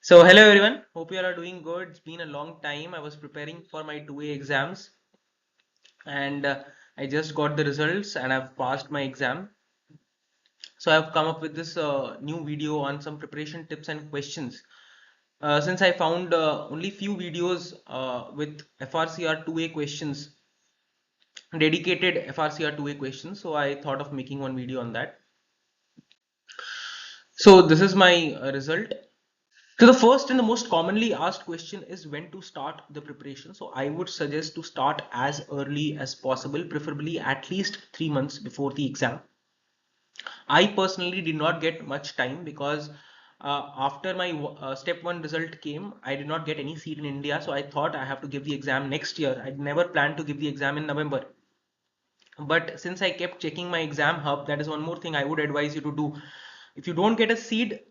So hello everyone, hope you all are doing good. It's been a long time. I was preparing for my 2A exams and I just got the results and I've passed my exam. So I've come up with this new video on some preparation tips and questions. Since I found only few videos with FRCR 2A questions, dedicated FRCR 2A questions, so I thought of making one video on that. So this is my result. So the first and the most commonly asked question is when to start the preparation. So I would suggest to start as early as possible, preferably at least 3 months before the exam. I personally did not get much time because after my step 1 result came, I did not get any seat in India. So I thought I have to give the exam next year. I never planned to give the exam in November. But since I kept checking my exam hub, that is one more thing I would advise you to do. If you don't get a seat,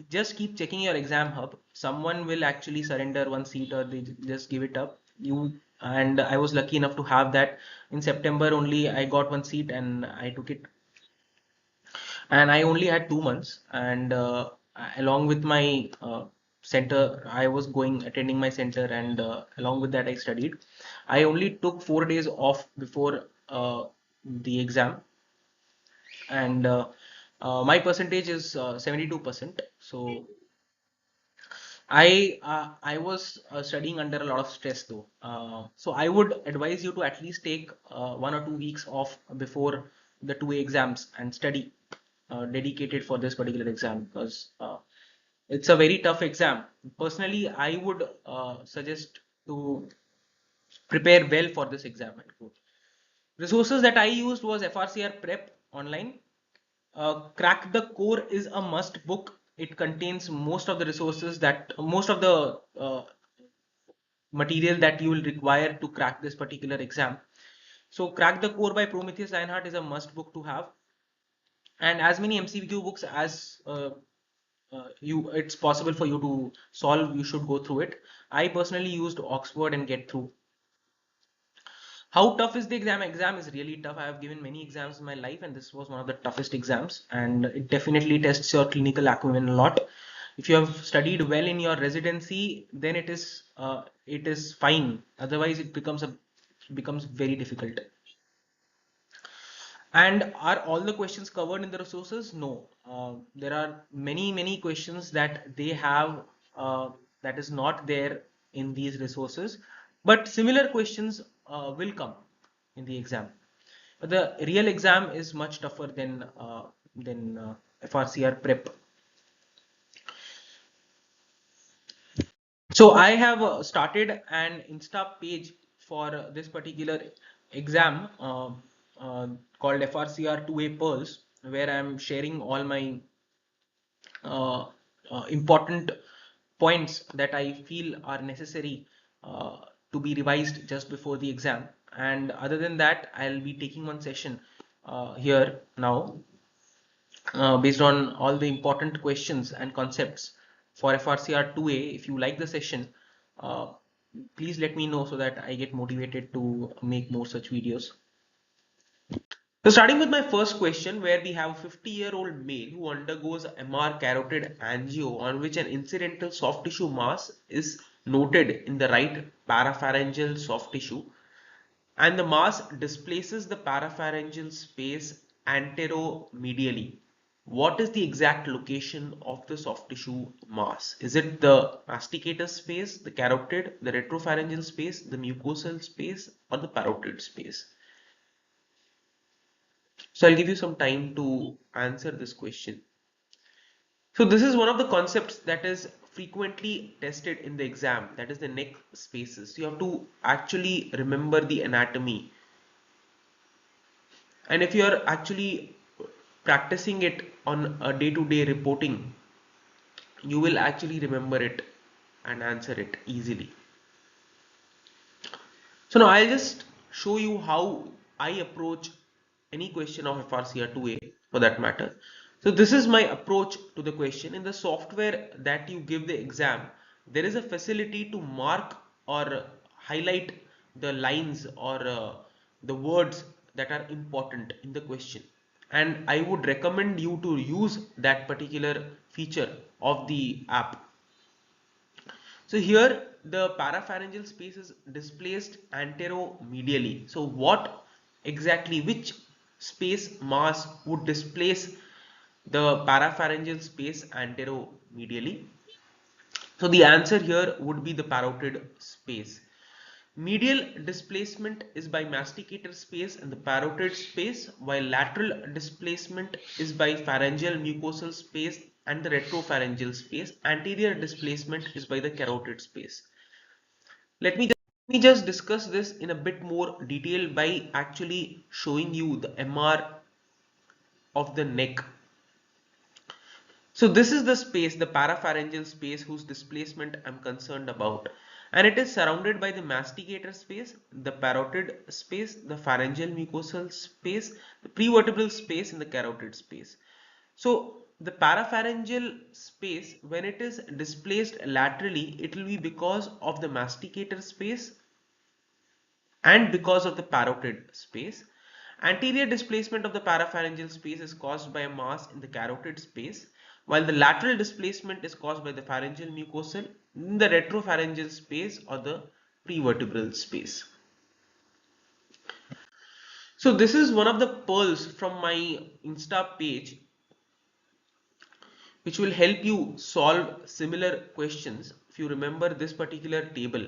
just keep checking your exam hub. Someone will actually surrender one seat or they just give it up. And I was lucky enough to have that. In September only I got one seat and I took it. And I only had 2 months. And along with my center, I was attending my center, and along with that I studied. I only took 4 days off before the exam, and my percentage is 72%. So I was studying under a lot of stress though. So I would advise you to at least take 1 or 2 weeks off before the 2A exams and study dedicated for this particular exam, because it's a very tough exam. Personally, I would suggest to prepare well for this exam. Resources that I used was FRCR Prep online. Crack the Core is a must book. It contains most of the material that you will require to crack this particular exam. So Crack the Core by Prometheus Lionheart is a must book to have, and as many MCQ books as it's possible for you to solve, you should go through it. I personally used Oxford and Get Through. How tough is the exam? Exam is really tough. I have given many exams in my life, and this was one of the toughest exams. And it definitely tests your clinical acumen a lot. If you have studied well in your residency, then it is fine. Otherwise, it becomes very difficult. And are all the questions covered in the resources? No. There are many questions that they have that is not there in these resources, but similar questions will come in the exam. But the real exam is much tougher than FRCR prep. So I have started an Insta page for this particular exam called FRCR 2A Pearls, where I'm sharing all my uh, important points that I feel are necessary to be revised just before the exam. And other than that, I'll be taking one session here now based on all the important questions and concepts for FRCR 2A. If you like the session, uh, please let me know so that I get motivated to make more such videos. So starting with my first question, where we have a 50-year-old male who undergoes MR carotid angio on which an incidental soft tissue mass is noted in the right parapharyngeal soft tissue, and the mass displaces the parapharyngeal space anteromedially. What is the exact location of the soft tissue mass? Is it the masticator space, the carotid, the retropharyngeal space, the mucosal space, or the parotid space? So I'll give you some time to answer this question. So this is one of the concepts that is frequently tested in the exam, that is the neck spaces. You have to actually remember the anatomy. And if you are actually practicing it on a day-to-day reporting, you will actually remember it and answer it easily. So now I'll just show you how I approach any question of FRCR 2A for that matter. So this is my approach to the question. In the software that you give the exam, there is a facility to mark or highlight the lines or the words that are important in the question. And I would recommend you to use that particular feature of the app. So here the parapharyngeal space is displaced anteromedially. So what exactly, which space mass would displace the parapharyngeal space anteromedially? So the answer here would be the parotid space. Medial displacement is by masticator space and the parotid space, while lateral displacement is by pharyngeal mucosal space and the retropharyngeal space. Anterior displacement is by the carotid space. Let me just discuss this in a bit more detail by actually showing you the MR of the neck. So this is the space, the parapharyngeal space, whose displacement I'm concerned about. And it is surrounded by the masticator space, the parotid space, the pharyngeal mucosal space, the prevertebral space and the carotid space. So the parapharyngeal space, when it is displaced laterally, it will be because of the masticator space and because of the parotid space. Anterior displacement of the parapharyngeal space is caused by a mass in the carotid space, while the lateral displacement is caused by the pharyngeal mucosal in the retropharyngeal space or the prevertebral space. So this is one of the pearls from my Insta page which will help you solve similar questions. If you remember this particular table,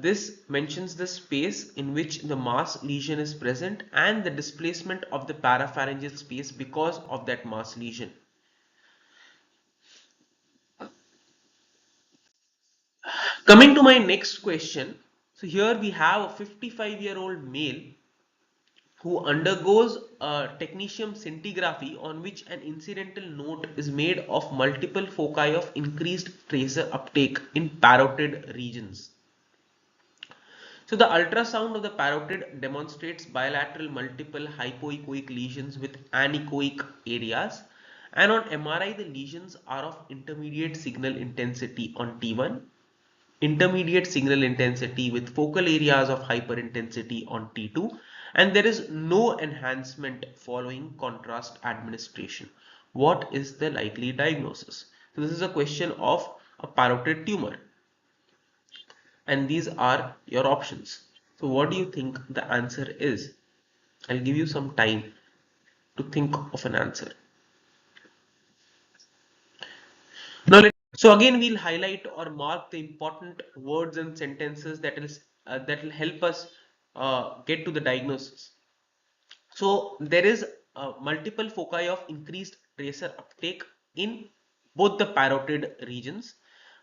this mentions the space in which the mass lesion is present and the displacement of the parapharyngeal space because of that mass lesion. Coming to my next question, so here we have a 55-year-old male who undergoes a technetium scintigraphy on which an incidental note is made of multiple foci of increased tracer uptake in parotid regions. So the ultrasound of the parotid demonstrates bilateral multiple hypoechoic lesions with anechoic areas, and on MRI the lesions are of intermediate signal intensity on T1, intermediate signal intensity with focal areas of hyperintensity on T2, and there is no enhancement following contrast administration. What is the likely diagnosis? So this is a question of a parotid tumor, and these are your options. So what do you think the answer is? I'll give you some time to think of an answer. Now, so again, we'll highlight or mark the important words and sentences that will help us get to the diagnosis. So there is multiple foci of increased tracer uptake in both the parotid regions.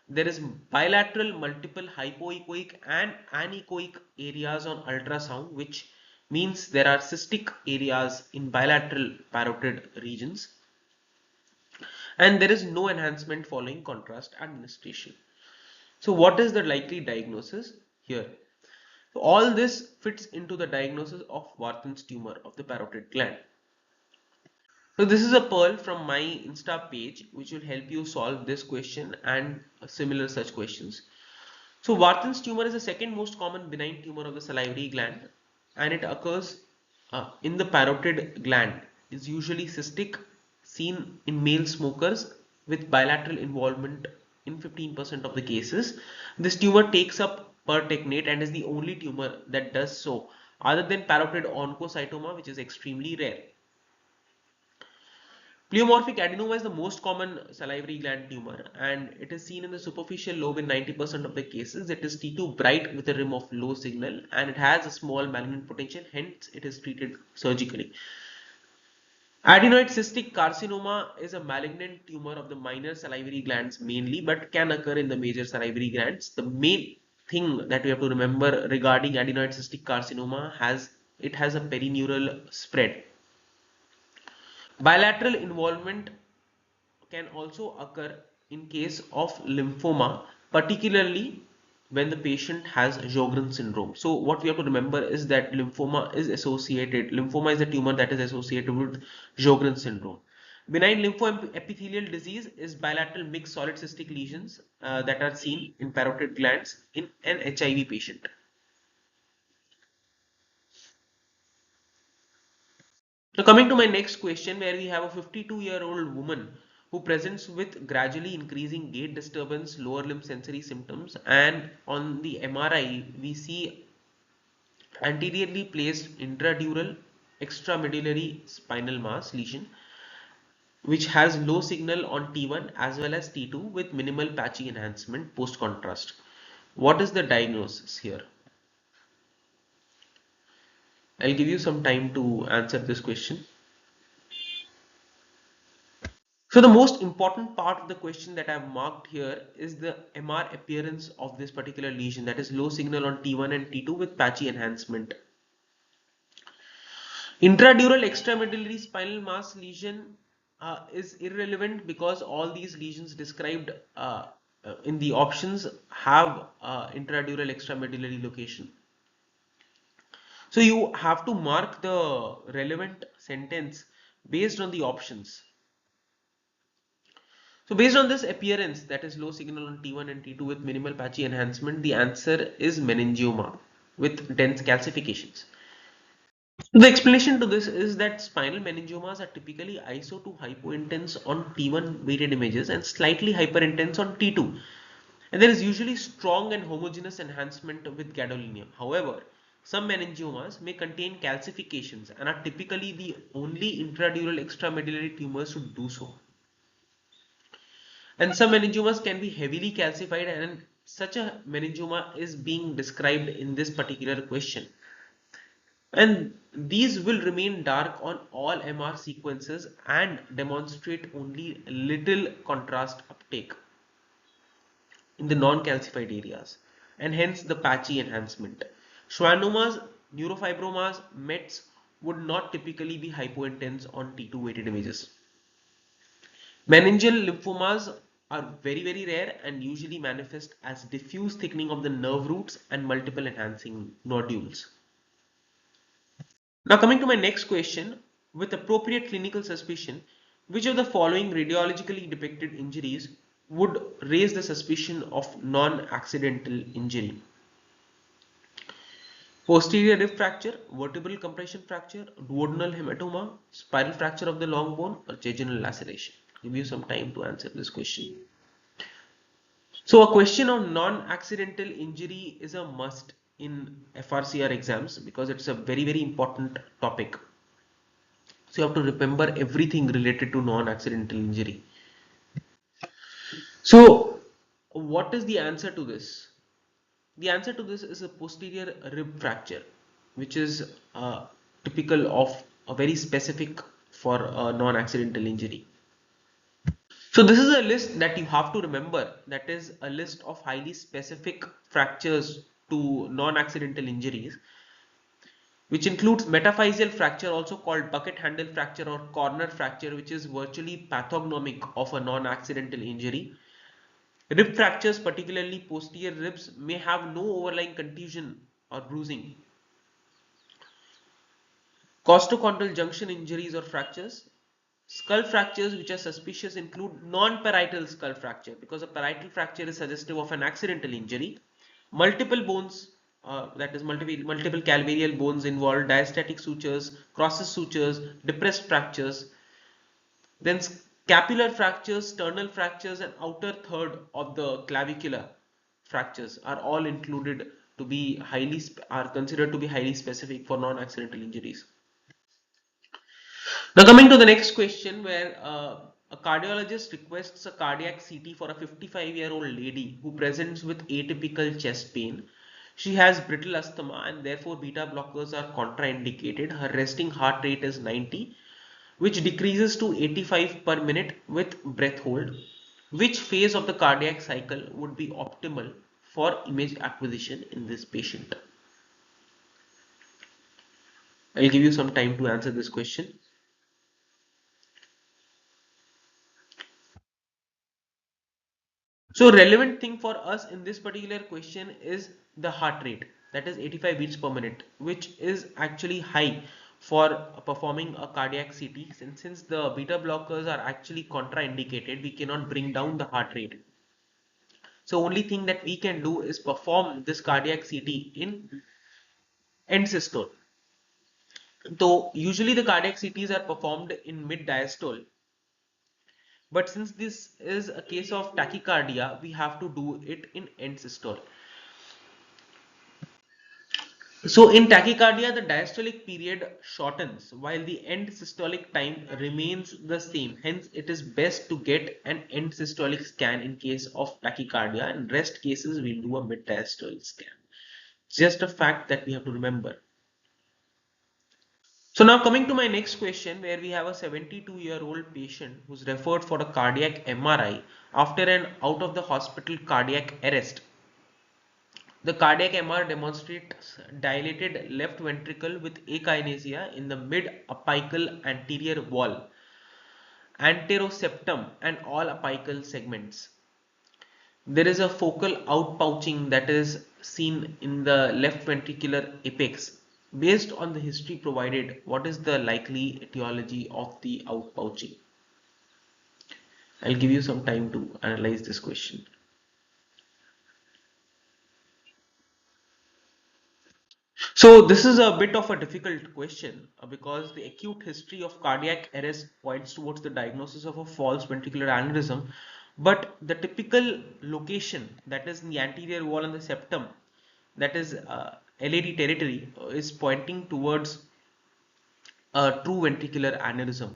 There is bilateral multiple hypoechoic and anechoic areas on ultrasound, which means there are cystic areas in bilateral parotid regions, and there is no enhancement following contrast administration. So what is the likely diagnosis here? So all this fits into the diagnosis of Warthin's tumor of the parotid gland. So this is a pearl from my Insta page which will help you solve this question and similar such questions. So Warthin's tumor is the second most common benign tumor of the salivary gland, and it occurs in the parotid gland. Is usually cystic, seen in male smokers with bilateral involvement in 15% of the cases. This tumor takes up pertechnate and is the only tumor that does so, other than parotid oncocytoma, which is extremely rare. Pleomorphic adenoma is the most common salivary gland tumor, and it is seen in the superficial lobe in 90% of the cases. It is T2 bright with a rim of low signal, and it has a small malignant potential, hence it is treated surgically. Adenoid cystic carcinoma is a malignant tumor of the minor salivary glands mainly, but can occur in the major salivary glands. The main thing that we have to remember regarding adenoid cystic carcinoma has a perineural spread. Bilateral involvement can also occur in case of lymphoma, particularly when the patient has Sjogren syndrome. So what we have to remember is that lymphoma is a tumor that is associated with Sjogren syndrome. Benign lymphoepithelial disease is bilateral mixed solid cystic lesions that are seen in parotid glands in an HIV patient. Now coming to my next question, where we have a 52-year-old woman who presents with gradually increasing gait disturbance, lower limb sensory symptoms, and on the MRI we see anteriorly placed intradural extramedullary spinal mass lesion which has low signal on T1 as well as T2 with minimal patchy enhancement post contrast. What is the diagnosis here? I'll give you some time to answer this question. So the most important part of the question that I've marked here is the MR appearance of this particular lesion, that is low signal on T1 and T2 with patchy enhancement. Intradural extramedullary spinal mass lesion is irrelevant because all these lesions described in the options have intradural extramedullary location. So you have to mark the relevant sentence based on the options. So based on this appearance, that is low signal on T1 and T2 with minimal patchy enhancement, the answer is meningioma with dense calcifications. So the explanation to this is that spinal meningiomas are typically iso to hypointense on T1 weighted images and slightly hyperintense on T2. And there is usually strong and homogeneous enhancement with gadolinium. However, some meningiomas may contain calcifications and are typically the only intradural extramedullary tumors to do so. And some meningiomas can be heavily calcified, and such a meningioma is being described in this particular question. And these will remain dark on all MR sequences and demonstrate only little contrast uptake in the non-calcified areas, and hence the patchy enhancement. Schwannomas, neurofibromas, METs would not typically be hypointense on T2 weighted images. Meningeal lymphomas are very rare and usually manifest as diffuse thickening of the nerve roots and multiple enhancing nodules. Now coming to my next question, with appropriate clinical suspicion, which of the following radiologically depicted injuries would raise the suspicion of non-accidental injury? Posterior rib fracture, vertebral compression fracture, duodenal hematoma, spiral fracture of the long bone, or jejunal laceration? Give you some time to answer this question. So a question on non-accidental injury is a must in FRCR exams because it's a very important topic. So you have to remember everything related to non-accidental injury. So what is the answer to this? The answer to this is a posterior rib fracture, which is typical of a very specific for a non-accidental injury. So this is a list that you have to remember. That is a list of highly specific fractures to non-accidental injuries, which includes metaphyseal fracture, also called bucket handle fracture or corner fracture, which is virtually pathognomic of a non-accidental injury. Rib fractures, particularly posterior ribs, may have no overlying contusion or bruising. Costochondral junction injuries or fractures. Skull fractures which are suspicious include non-parietal skull fracture, because a parietal fracture is suggestive of an accidental injury. Multiple bones, that is multiple calvareal bones involved, diastatic sutures, crosses sutures, depressed fractures. Then scapular fractures, sternal fractures, and outer third of the clavicular fractures are all included to be are considered to be highly specific for non-accidental injuries. Now coming to the next question, where a cardiologist requests a cardiac CT for a 55-year-old lady who presents with atypical chest pain. She has brittle asthma and therefore beta blockers are contraindicated. Her resting heart rate is 90, which decreases to 85 per minute with breath hold. Which phase of the cardiac cycle would be optimal for image acquisition in this patient? I'll give you some time to answer this question. So relevant thing for us in this particular question is the heart rate, that is 85 beats per minute, which is actually high for performing a cardiac CT. Since the beta blockers are actually contraindicated, we cannot bring down the heart rate. So only thing that we can do is perform this cardiac CT in end systole. Though usually the cardiac CTs are performed in mid diastole, But since this is a case of tachycardia, we have to do it in end systole. So in tachycardia, the diastolic period shortens while the end systolic time remains the same. Hence, it is best to get an end systolic scan in case of tachycardia. In rest cases, we'll do a mid diastolic scan. Just a fact that we have to remember. So now coming to my next question, where we have a 72-year-old patient who's referred for a cardiac MRI after an out of the hospital cardiac arrest. The cardiac MR demonstrates dilated left ventricle with akinesia in the mid-apical anterior wall, anteroseptum and all apical segments. There is a focal outpouching that is seen in the left ventricular apex. Based on the history provided, what is the likely etiology of the outpouching? I'll give you some time to analyze this question. So this is a bit of a difficult question because the acute history of cardiac arrest points towards the diagnosis of a false ventricular aneurysm, but the typical location, that is in the anterior wall and the septum, that is LAD territory, is pointing towards a true ventricular aneurysm,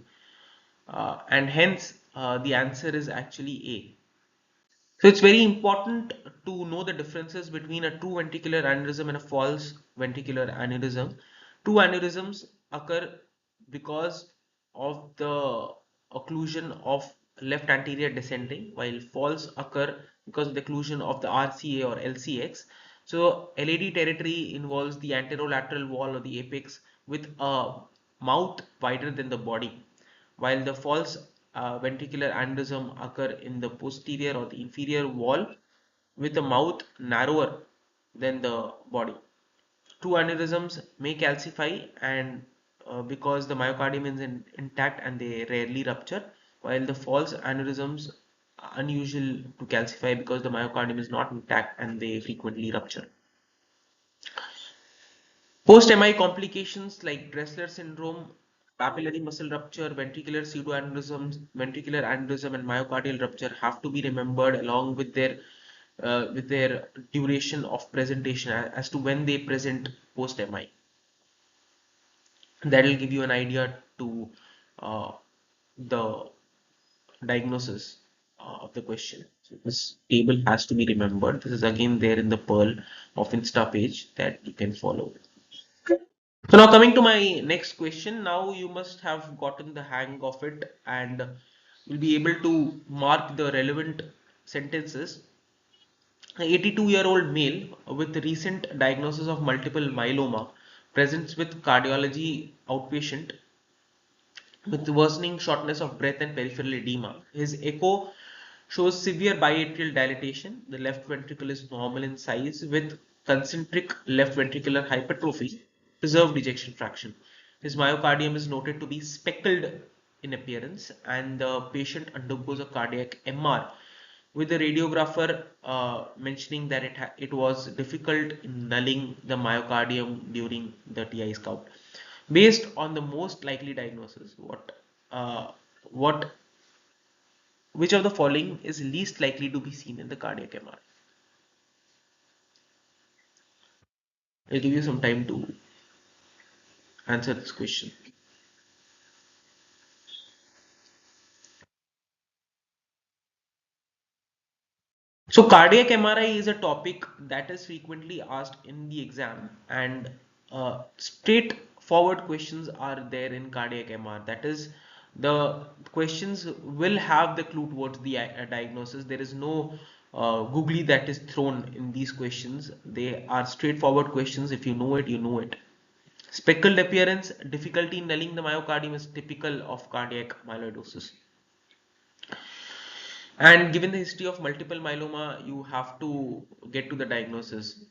and hence the answer is actually A. So it's very important to know the differences between a true ventricular aneurysm and a false ventricular aneurysm. True aneurysms occur because of the occlusion of left anterior descending, while false occur because of the occlusion of the RCA or LCX. So LAD territory involves the anterolateral wall or the apex with a mouth wider than the body, while the false ventricular aneurysm occur in the posterior or the inferior wall with the mouth narrower than the body. True aneurysms may calcify and because the myocardium is intact and they rarely rupture, while the false aneurysms are unusual to calcify because the myocardium is not intact and they frequently rupture. Post-MI complications like Dressler syndrome, papillary muscle rupture, ventricular pseudoaneurysms, ventricular aneurysm, and myocardial rupture have to be remembered along with their duration of presentation as to when they present post-MI. That will give you an idea to uh, the diagnosis of the question. So this table has to be remembered. This is again there in the Pearl of Insta page that you can follow. So now coming to my next question, now you must have gotten the hang of it and will be able to mark the relevant sentences. An 82-year-old male with recent diagnosis of multiple myeloma presents with cardiology outpatient with worsening shortness of breath and peripheral edema. His echo shows severe biatrial dilatation. The left ventricle is normal in size with concentric left ventricular hypertrophy, preserved ejection fraction. His myocardium is noted to be speckled in appearance, and the patient undergoes a cardiac MR with the radiographer mentioning that it was difficult in nulling the myocardium during the TI scout. Based on the most likely diagnosis, uh, what which of the following is least likely to be seen in the cardiac MR? I'll give you some time to answer this question. So cardiac MRI is a topic that is frequently asked in the exam, and straightforward questions are there in cardiac MR. That is, the questions will have the clue towards the diagnosis. There is no googly that is thrown in these questions. They are straightforward questions. If you know it, you know it. Speckled appearance, difficulty in nulling the myocardium is typical of cardiac myeloidosis. And given the history of multiple myeloma, you have to get to the diagnosis.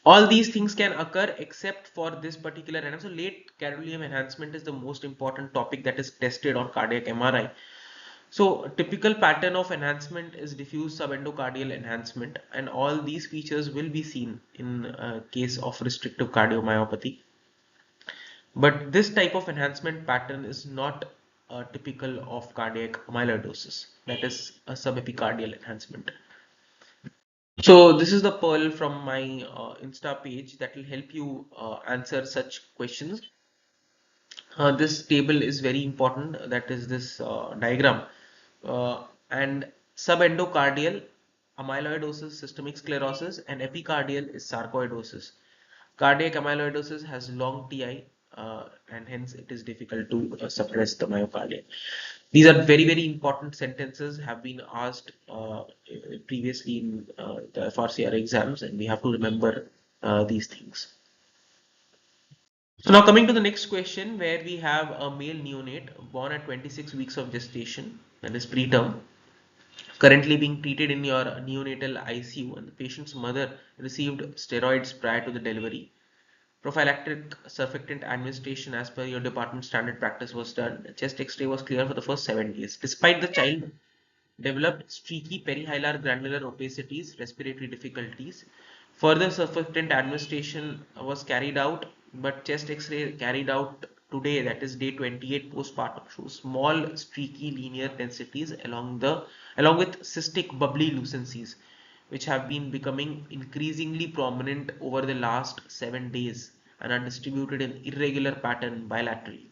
All these things can occur except for this particular enhancement. So late gadolinium enhancement is the most important topic that is tested on cardiac MRI. So typical pattern of enhancement is diffuse subendocardial enhancement, and all these features will be seen in case of restrictive cardiomyopathy. But this type of enhancement pattern is not typical of cardiac amyloidosis, that is a subepicardial enhancement. So this is the pearl from my Insta page that will help you answer such questions. This table is very important, that is this diagram. And subendocardial amyloidosis, systemic sclerosis, and epicardial is sarcoidosis. Cardiac amyloidosis has long TI, and hence it is difficult to suppress the myocardium. These are very, very important sentences, have been asked previously in the FRCR exams, and we have to remember these things. So now coming to the next question, where we have a male neonate born at 26 weeks of gestation, that is preterm, currently being treated in your neonatal ICU, and the patient's mother received steroids prior to the delivery. Prophylactic surfactant administration as per your department standard practice was done. Chest X-ray was clear for the first 7 days. Despite the child developed streaky perihilar granular opacities, respiratory difficulties, further surfactant administration was carried out, but chest X-ray carried out today, that is day 28 postpartum, shows small streaky linear densities along with cystic bubbly lucencies, which have been becoming increasingly prominent over the last 7 days and are distributed in irregular pattern bilaterally.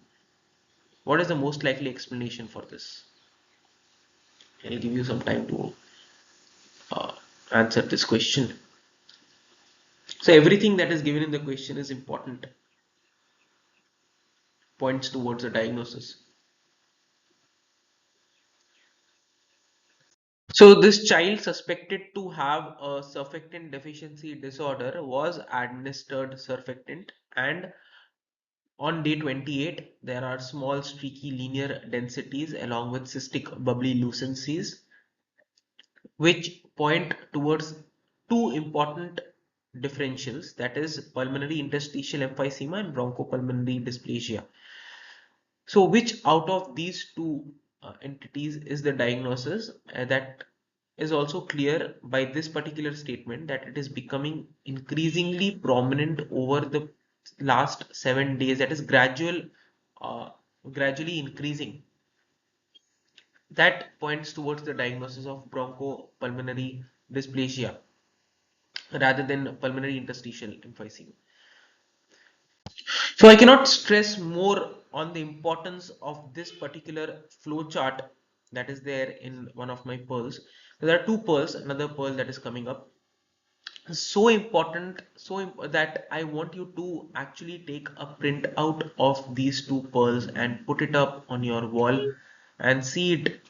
What is the most likely explanation for this? I'll give you some time to uh, answer this question. So everything that is given in the question is important, points towards a diagnosis. So this child suspected to have a surfactant deficiency disorder was administered surfactant, and on day 28 there are small streaky linear densities along with cystic bubbly lucencies, which point towards two important differentials, that is pulmonary interstitial emphysema and bronchopulmonary dysplasia. So which out of these two entities is the diagnosis? That is also clear by this particular statement, that it is becoming increasingly prominent over the last 7 days, that is gradually increasing. That points towards the diagnosis of bronchopulmonary dysplasia rather than pulmonary interstitial emphysema. So I cannot stress more on the importance of this particular flow chart that is there in one of my pearls. There are two pearls, another pearl that is coming up. So important, that I want you to actually take a print out of these two pearls and put it up on your wall and see it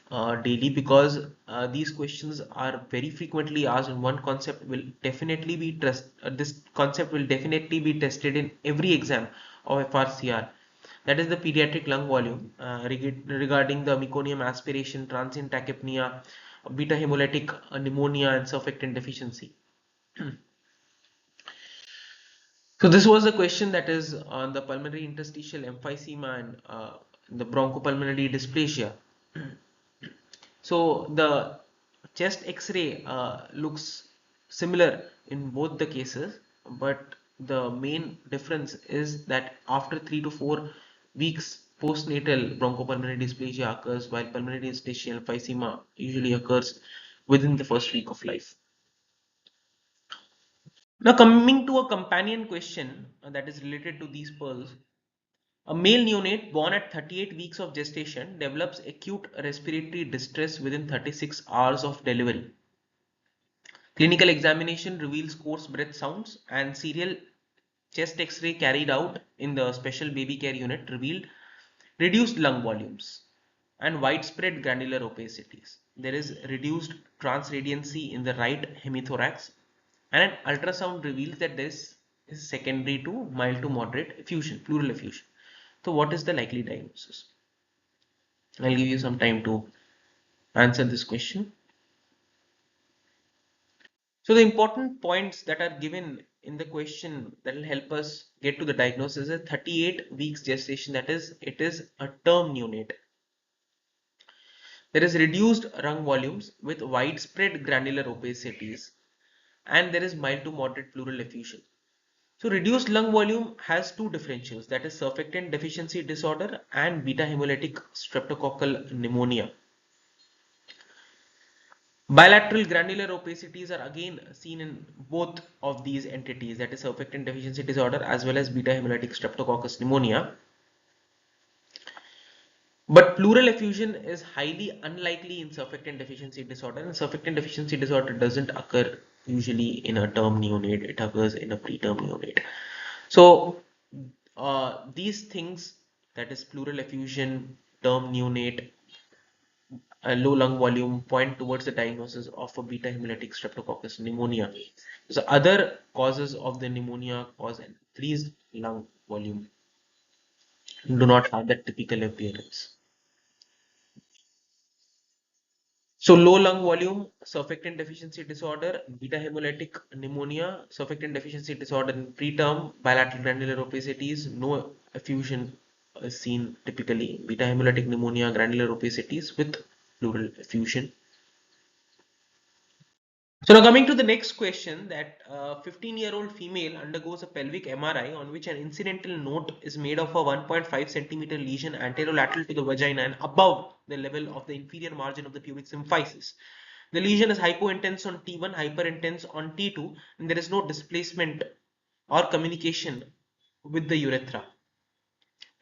daily, because these questions are very frequently asked, and one concept will definitely be this concept will definitely be tested in every exam of FRCR. That is the pediatric lung volume, regarding the meconium aspiration, transient tachypnea, beta hemolytic pneumonia, and surfactant deficiency. So this was the question that is on the pulmonary interstitial emphysema and the bronchopulmonary dysplasia. So the chest X-ray looks similar in both the cases, but the main difference is that after 3 to 4 weeks postnatal bronchopulmonary dysplasia occurs, while pulmonary interstitial emphysema usually occurs within the first week of life. Now coming to a companion question that is related to these pearls. A male neonate born at 38 weeks of gestation develops acute respiratory distress within 36 hours of delivery. Clinical examination reveals coarse breath sounds, and serial chest X-ray carried out in the special baby care unit revealed reduced lung volumes and widespread granular opacities. There is reduced transradiancy in the right hemithorax, and an ultrasound reveals that this is secondary to mild to moderate effusion, pleural effusion. So what is the likely diagnosis? I'll give you some time to answer this question. So the important points that are given in the question that will help us get to the diagnosis is 38 weeks gestation, that is, it is a term neonate. There is reduced lung volumes with widespread granular opacities, and there is mild to moderate pleural effusion. So reduced lung volume has two differentials, that is surfactant deficiency disorder and beta hemolytic streptococcal pneumonia. Bilateral granular opacities are again seen in both of these entities, that is surfactant deficiency disorder as well as beta hemolytic streptococcus pneumonia. But pleural effusion is highly unlikely in surfactant deficiency disorder, and surfactant deficiency disorder doesn't occur usually in a term neonate, it occurs in a preterm neonate. So these things, that is pleural effusion, term neonate, low lung volume, point towards the diagnosis of a beta hemolytic streptococcus pneumonia. So other causes of the pneumonia cause increased lung volume do not have that typical appearance. So low lung volume, surfactant deficiency disorder, beta hemolytic pneumonia, surfactant deficiency disorder in preterm, bilateral granular opacities, no effusion is seen typically, beta hemolytic pneumonia, granular opacities with pleural effusion. So now coming to the next question, that 15-year-old female undergoes a pelvic MRI on which an incidental note is made of a 1.5 centimeter lesion anterolateral to the vagina and above the level of the inferior margin of the pubic symphysis. The lesion is hypointense on T1, hyperintense on T2, and there is no displacement or communication with the urethra.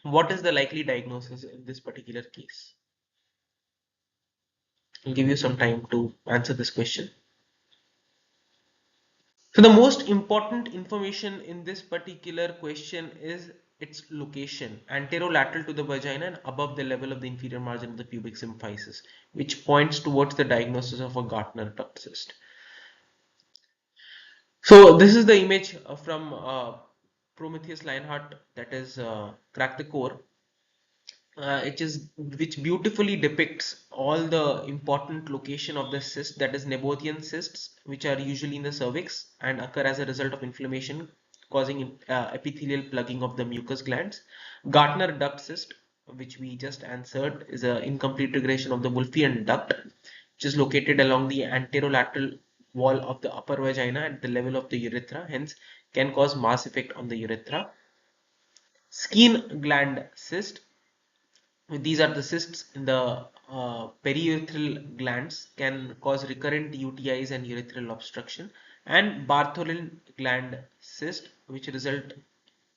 What is the likely diagnosis in this particular case? I'll give you some time to answer this question. So the most important information in this particular question is its location, anterolateral to the vagina and above the level of the inferior margin of the pubic symphysis, which points towards the diagnosis of a Gartner duct cyst. So this is the image from Prometheus Lionheart, that is Crack the Core. Which beautifully depicts all the important location of the cyst, that is Nebotian cysts, which are usually in the cervix and occur as a result of inflammation causing epithelial plugging of the mucous glands. Gartner duct cyst, which we just answered, is an incomplete regression of the Wolffian duct, which is located along the anterolateral wall of the upper vagina at the level of the urethra, hence can cause mass effect on the urethra. Skin gland cyst, these are the cysts in the periurethral glands, can cause recurrent UTIs and urethral obstruction. And Bartholin gland cyst, which result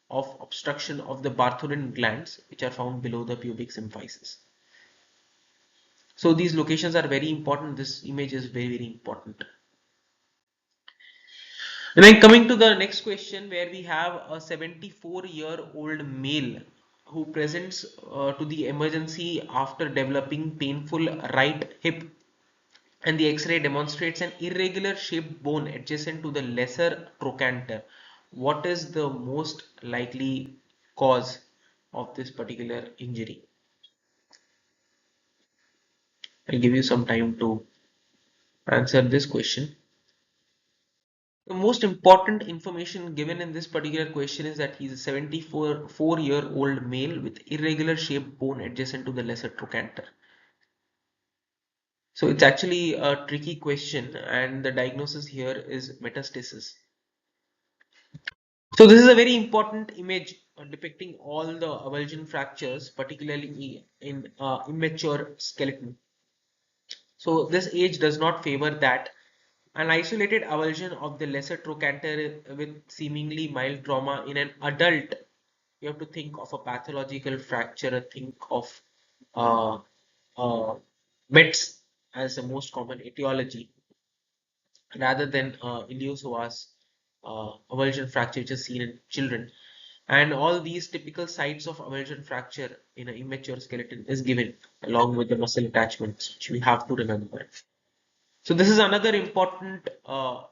of obstruction of the Bartholin glands, which are found below the pubic symphysis. So these locations are very important. This image is very, very important. And then coming to the next question, where we have a 74-year-old male who presents to the emergency after developing painful right hip, and the X-ray demonstrates an irregular shaped bone adjacent to the lesser trochanter. What is the most likely cause of this particular injury? I'll give you some time to answer this question. The most important information given in this particular question is that he's a 74-year-old male with irregular shaped bone adjacent to the lesser trochanter. So it's actually a tricky question, and the diagnosis here is metastasis. So this is a very important image depicting all the avulsion fractures, particularly in immature skeleton. So this age does not favor that. An isolated avulsion of the lesser trochanter with seemingly mild trauma in an adult, you have to think of a pathological fracture, think of uh, METS as the most common etiology, rather than iliopsoas avulsion fracture, which is seen in children. And all these typical sites of avulsion fracture in an immature skeleton is given along with the muscle attachments, which we have to remember. So this is another important uh,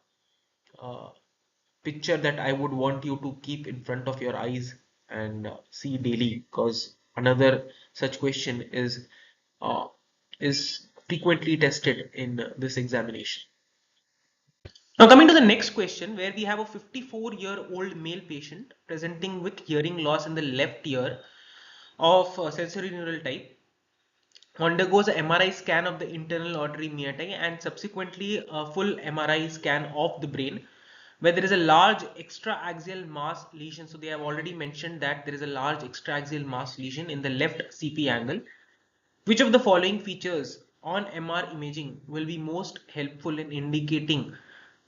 picture that I would want you to keep in front of your eyes and see daily, because another such question uh, is frequently tested in this examination. Now coming to the next question, where we have a 54-year-old male patient presenting with hearing loss in the left ear of sensory neural type, undergoes an MRI scan of the internal auditory meatai and subsequently a full MRI scan of the brain. where there is a large extraaxial mass lesion. So they have already mentioned that there is a large extraaxial mass lesion in the left CP angle. Which of the following features on MR imaging will be most helpful in indicating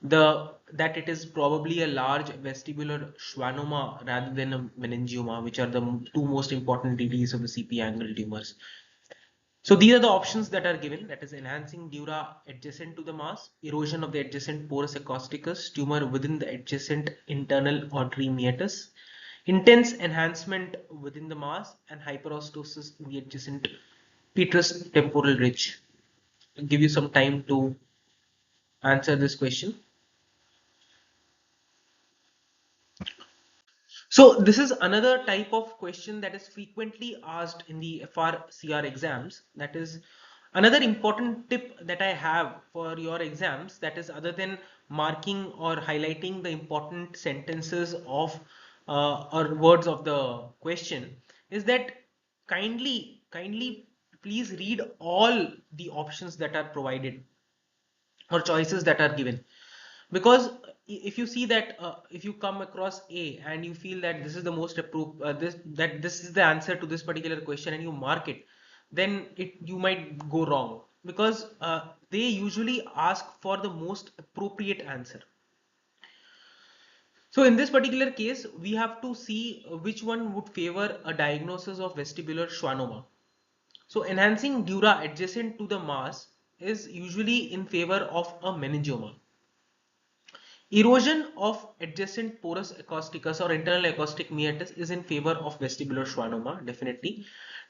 that it is probably a large vestibular schwannoma rather than a meningioma, which are the two most important DDs of the CP angle tumors? So these are the options that are given, that is enhancing dura adjacent to the mass, erosion of the adjacent porus acousticus, tumor within the adjacent internal artery meatus, intense enhancement within the mass, and hyperostosis in the adjacent petrous temporal ridge. I'll give you some time to answer this question. So this is another type of question that is frequently asked in the FRCR exams. That is another important tip that I have for your exams, that is other than marking or highlighting the important sentences of or words of the question, is that kindly please read all the options that are provided or choices that are given, because if you see that if you come across A and you feel that this is the most this is the answer to this particular question and you mark it, then you might go wrong, because they usually ask for the most appropriate answer. So in this particular case, we have to see which one would favor a diagnosis of vestibular schwannoma. So enhancing dura adjacent to the mass is usually in favor of a meningioma. Erosion of adjacent porus acousticus or internal acoustic meatus is in favor of vestibular schwannoma, definitely.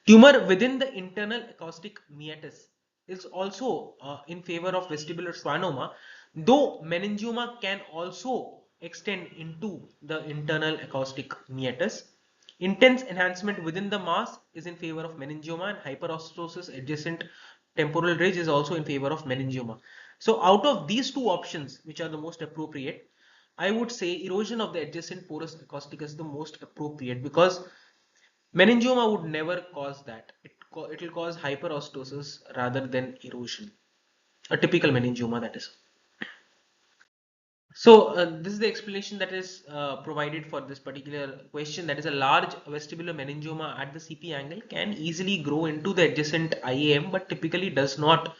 Tumor within the internal acoustic meatus is also in favor of vestibular schwannoma, though meningioma can also extend into the internal acoustic meatus. Intense enhancement within the mass is in favor of meningioma, and hyperostosis adjacent temporal ridge is also in favor of meningioma. So out of these two options, which are the most appropriate, I would say erosion of the adjacent porus acousticus is the most appropriate, because meningioma would never cause that. It will cause hyperostosis rather than erosion. A typical meningioma, that is. So this is the explanation that is provided for this particular question. That is, a large vestibular meningioma at the CP angle can easily grow into the adjacent IAM, but typically does not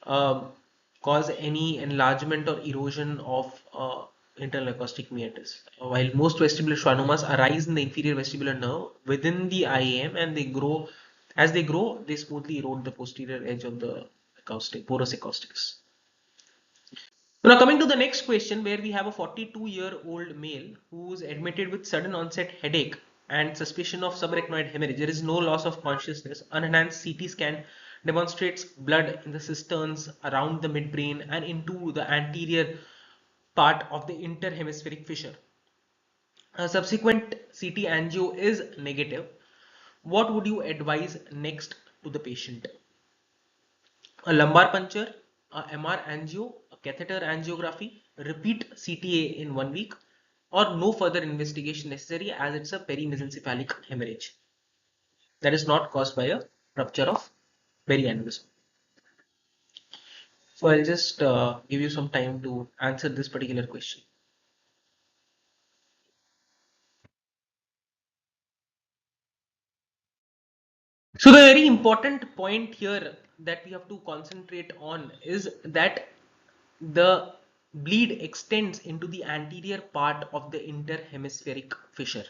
uh, cause any enlargement or erosion of internal acoustic meatus. While most vestibular schwannomas arise in the inferior vestibular nerve within the IAM, and they grow, as they grow, they smoothly erode the posterior edge of the acoustic porus acousticus. Now coming to the next question, where we have a 42-year-old male who's admitted with sudden onset headache and suspicion of subarachnoid hemorrhage. There is no loss of consciousness. Unenhanced CT scan demonstrates blood in the cisterns around the midbrain and into the anterior part of the interhemispheric fissure. A subsequent CT angio is negative. What would you advise next to the patient? A lumbar puncture, a MR angio, a catheter angiography, repeat CTA in 1 week, or no further investigation necessary as it's a perimesencephalic hemorrhage that is not caused by a rupture of perianeurysm. So I'll just give you some time to answer this particular question. So the very important point here that we have to concentrate on is that the bleed extends into the anterior part of the interhemispheric fissure.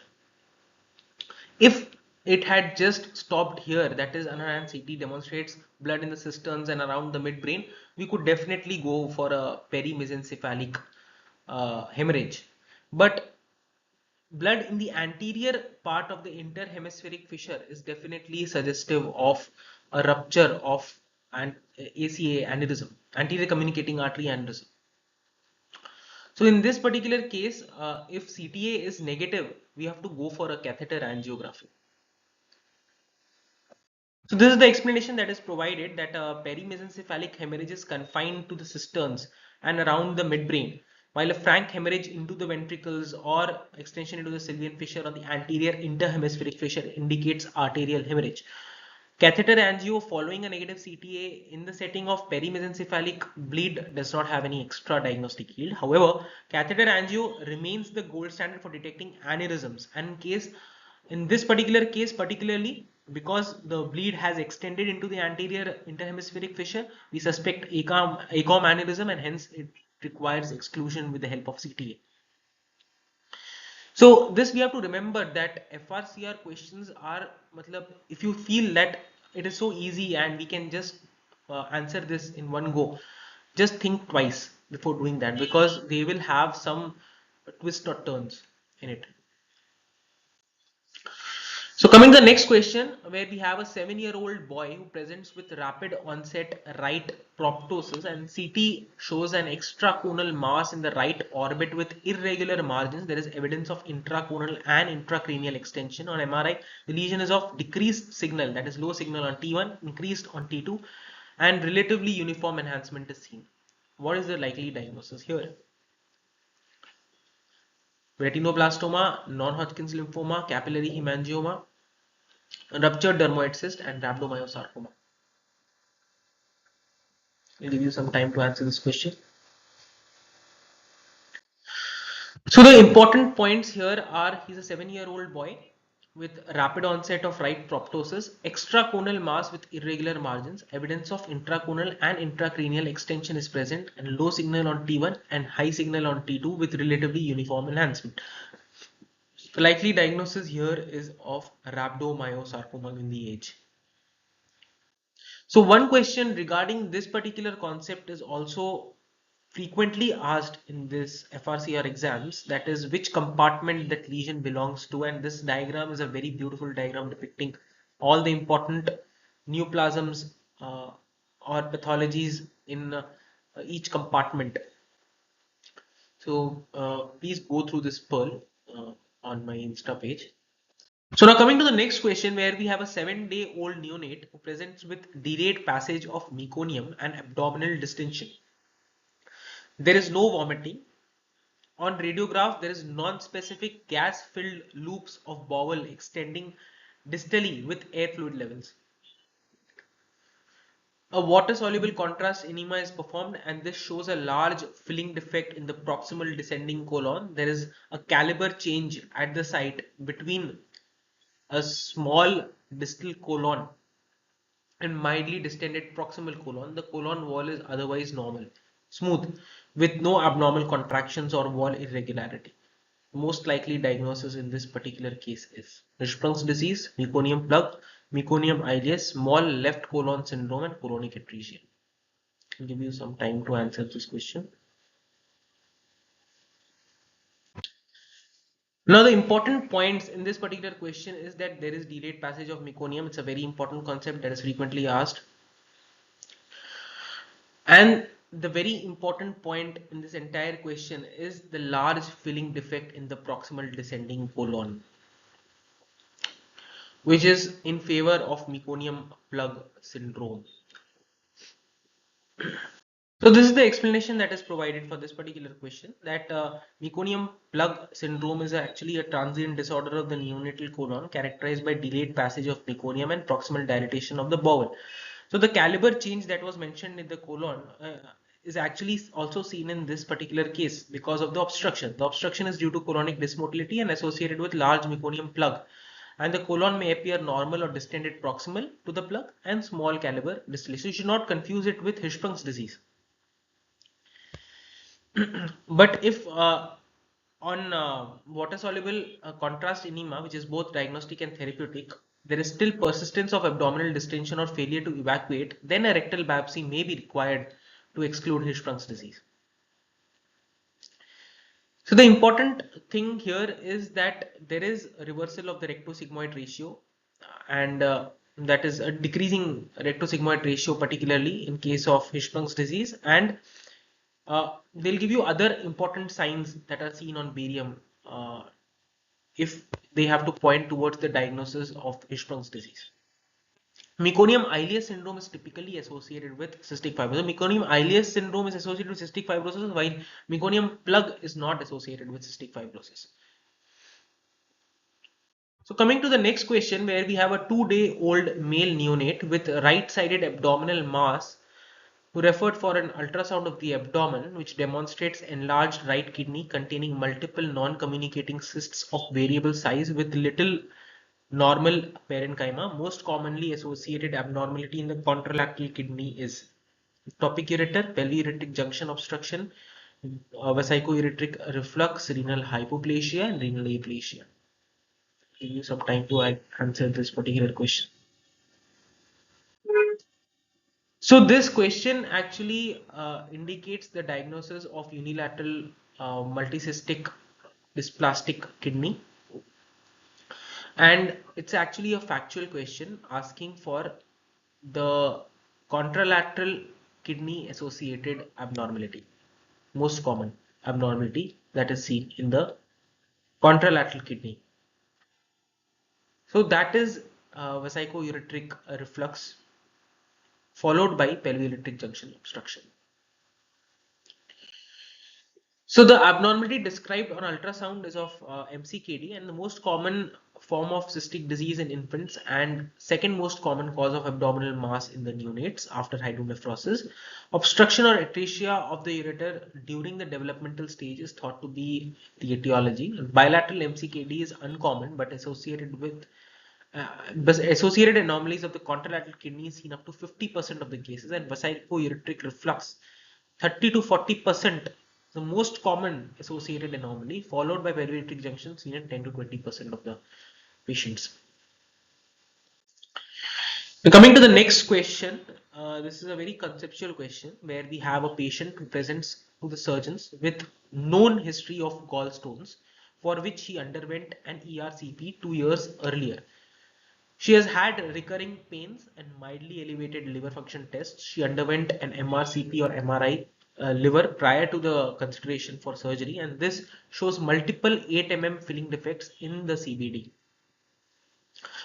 If it had just stopped here, that is, unenhanced CT demonstrates blood in the cisterns and around the midbrain, we could definitely go for a perimesencephalic hemorrhage. But blood in the anterior part of the interhemispheric fissure is definitely suggestive of a rupture of an ACA aneurysm, anterior communicating artery aneurysm. So in this particular case, if CTA is negative, we have to go for a catheter angiography. So this is the explanation that is provided, that perimesencephalic hemorrhage is confined to the cisterns and around the midbrain, while a frank hemorrhage into the ventricles or extension into the sylvian fissure or the anterior interhemispheric fissure indicates arterial hemorrhage. Catheter angio following a negative CTA in the setting of perimesencephalic bleed does not have any extra diagnostic yield. However, catheter angio remains the gold standard for detecting aneurysms, and in this particular case, particularly because the bleed has extended into the anterior interhemispheric fissure, we suspect ACOM aneurysm, and hence it requires exclusion with the help of CTA. So this we have to remember that FRCR questions are, if you feel that it is so easy and we can just answer this in one go, just think twice before doing that, because they will have some twists or turns in it. So coming to the next question, where we have a 7-year-old boy who presents with rapid onset right proptosis, and CT shows an extraconal mass in the right orbit with irregular margins. There is evidence of intraconal and intracranial extension. On MRI, the lesion is of decreased signal, that is low signal on T1, increased on T2, and relatively uniform enhancement is seen. What is the likely diagnosis here? Retinoblastoma, non-Hodgkin's lymphoma, capillary hemangioma, ruptured dermoid cyst, and rhabdomyosarcoma. I'll give you some time to answer this question. So the important points here are, he's a 7-year-old boy with rapid onset of right proptosis, extraconal mass with irregular margins, evidence of intraconal and intracranial extension is present, and low signal on T1 and high signal on T2 with relatively uniform enhancement. The likely diagnosis here is of rhabdomyosarcoma in the age. So one question regarding this particular concept is also frequently asked in this FRCR exams, that is which compartment that lesion belongs to, and this diagram is a very beautiful diagram depicting all the important neoplasms or pathologies in each compartment. So please go through this pearl on my Insta page. So now coming to the next question, where we have a 7-day-old neonate who presents with delayed passage of meconium and abdominal distension. There is no vomiting. On radiograph, there is non-specific gas-filled loops of bowel extending distally with air fluid levels. A water-soluble contrast enema is performed, and this shows a large filling defect in the proximal descending colon. There is a caliber change at the site between a small distal colon and mildly distended proximal colon. The colon wall is otherwise normal, smooth, with no abnormal contractions or wall irregularity. Most likely diagnosis in this particular case is Hirschsprung's disease, meconium plug, meconium ileus, small left colon syndrome, and colonic atresia. I'll give you some time to answer this question. Now, the important points in this particular question is that there is delayed passage of meconium. It's a very important concept that is frequently asked. And the very important point in this entire question is the large filling defect in the proximal descending colon, which is in favor of meconium plug syndrome. So this is the explanation that is provided for this particular question, that meconium plug syndrome is actually a transient disorder of the neonatal colon characterized by delayed passage of meconium and proximal dilatation of the bowel. So the caliber change that was mentioned in the colon is actually also seen in this particular case because of the obstruction. The obstruction is due to colonic dysmotility and associated with large meconium plug, and the colon may appear normal or distended proximal to the plug and small caliber distally. So you should not confuse it with Hirschsprung's disease. But if on water soluble contrast enema, which is both diagnostic and therapeutic, there is still persistence of abdominal distension or failure to evacuate, then a rectal biopsy may be required to exclude Hirschsprung's disease. So the important thing here is that there is a reversal of the rectosigmoid ratio, and that is a decreasing rectosigmoid ratio, particularly in case of Hirschsprung's disease, and they'll give you other important signs that are seen on barium if they have to point towards the diagnosis of Hirschsprung's disease. Meconium ileus syndrome is typically associated with cystic fibrosis. Meconium ileus syndrome is associated with cystic fibrosis, while meconium plug is not associated with cystic fibrosis. So coming to the next question, where we have a 2-day-old male neonate with right-sided abdominal mass who referred for an ultrasound of the abdomen, which demonstrates enlarged right kidney containing multiple non-communicating cysts of variable size with little normal parenchyma. Most commonly associated abnormality in the contralateral kidney is ectopic ureter, pelviuretic junction obstruction, vesico-ureteric reflux, renal hypoplasia, and renal aplasia. Give you some time to answer this particular question. So this question actually indicates the diagnosis of unilateral multicystic dysplastic kidney, and it's actually a factual question asking for the contralateral kidney associated abnormality, most common abnormality that is seen in the contralateral kidney. So that is vesico-ureteric reflux followed by pelvic junction obstruction. So the abnormality described on ultrasound is of MCKD, and the most common form of cystic disease in infants and second most common cause of abdominal mass in the neonates after hydronephrosis. Obstruction or atresia of the ureter during the developmental stage is thought to be the etiology. Bilateral MCKD is uncommon but associated anomalies of the contralateral kidney is seen up to 50% of the cases, and vesico-ureteric reflux 30 to 40%, the most common associated anomaly, followed by pelvic junction seen in 10 to 20% of the patients. Now coming to the next question, this is a very conceptual question where we have a patient who presents to the surgeons with known history of gallstones for which he underwent an ERCP 2 years earlier. She has had recurring pains and mildly elevated liver function tests. She underwent an MRCP or MRI liver prior to the consideration for surgery, and this shows multiple 8 mm filling defects in the CBD.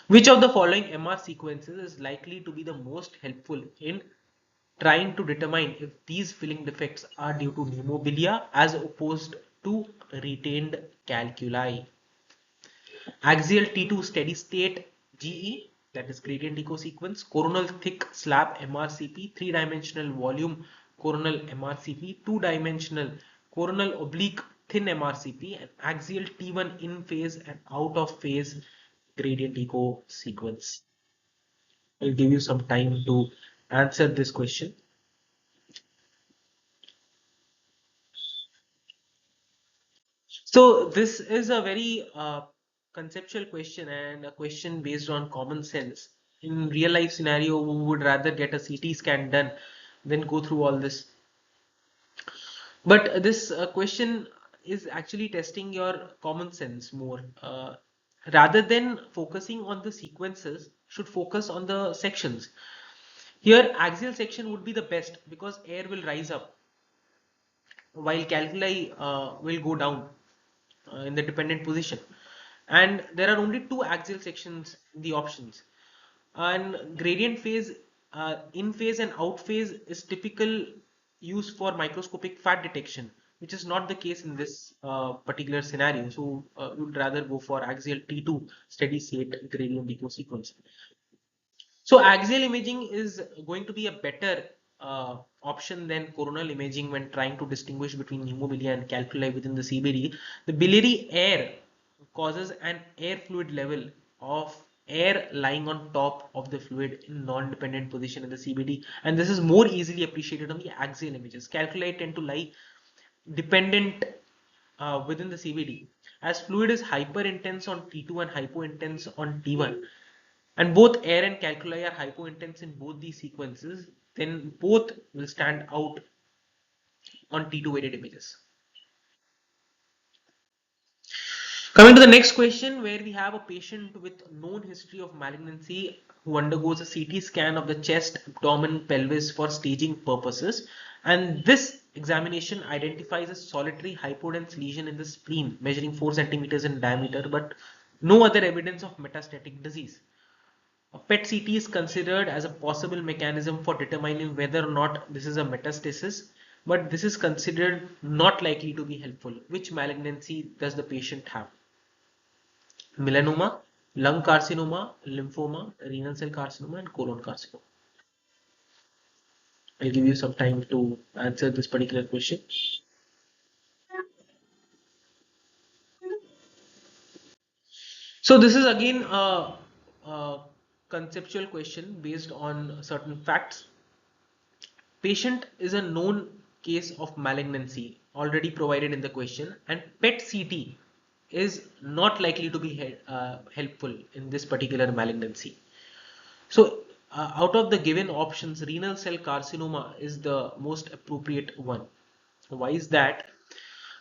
Which of the following MR sequences is likely to be the most helpful in trying to determine if these filling defects are due to pneumobilia as opposed to retained calculi? Axial T2 steady state GE, that is gradient echo sequence, coronal thick slab MRCP, 3-dimensional volume coronal MRCP, 2-dimensional coronal oblique thin MRCP, and axial T1 in phase and out of phase gradient echo sequence. I'll give you some time to answer this question. So this is a very conceptual question and a question based on common sense. In real life scenario, we would rather get a CT scan done than go through all this. But this question is actually testing your common sense more. Rather than focusing on the sequences, should focus on the sections. Here, axial section would be the best because air will rise up while calculi will go down in the dependent position, and there are only two axial sections in the options, and gradient phase, in phase and out phase is typical use for microscopic fat detection, which is not the case in this particular scenario. So we would rather go for axial T2 steady state gradient echo sequence. So axial imaging is going to be a better option than coronal imaging when trying to distinguish between pneumobilia and calculi within the CBD. The biliary air causes an air fluid level of air lying on top of the fluid in non-dependent position in the CBD, and this is more easily appreciated on the axial images. Calculi tend to lie dependent within the CBD as fluid is hyper intense on T2 and hypo intense on T1, and both air and calculi are hypointense in both these sequences, then both will stand out on T2 weighted images. Coming to the next question, where we have a patient with known history of malignancy who undergoes a CT scan of the chest, abdomen, pelvis for staging purposes, and this examination identifies a solitary hypodense lesion in the spleen measuring 4 centimeters in diameter, but no other evidence of metastatic disease. A PET CT is considered as a possible mechanism for determining whether or not this is a metastasis, but this is considered not likely to be helpful. Which malignancy does the patient have? Melanoma, lung carcinoma, lymphoma, renal cell carcinoma, and colon carcinoma. I'll give you some time to answer this particular question. So this is again a conceptual question based on certain facts. Patient is a known case of malignancy already provided in the question, and PET CT is not likely to be helpful in this particular malignancy. So out of the given options, renal cell carcinoma is the most appropriate one. Why is that?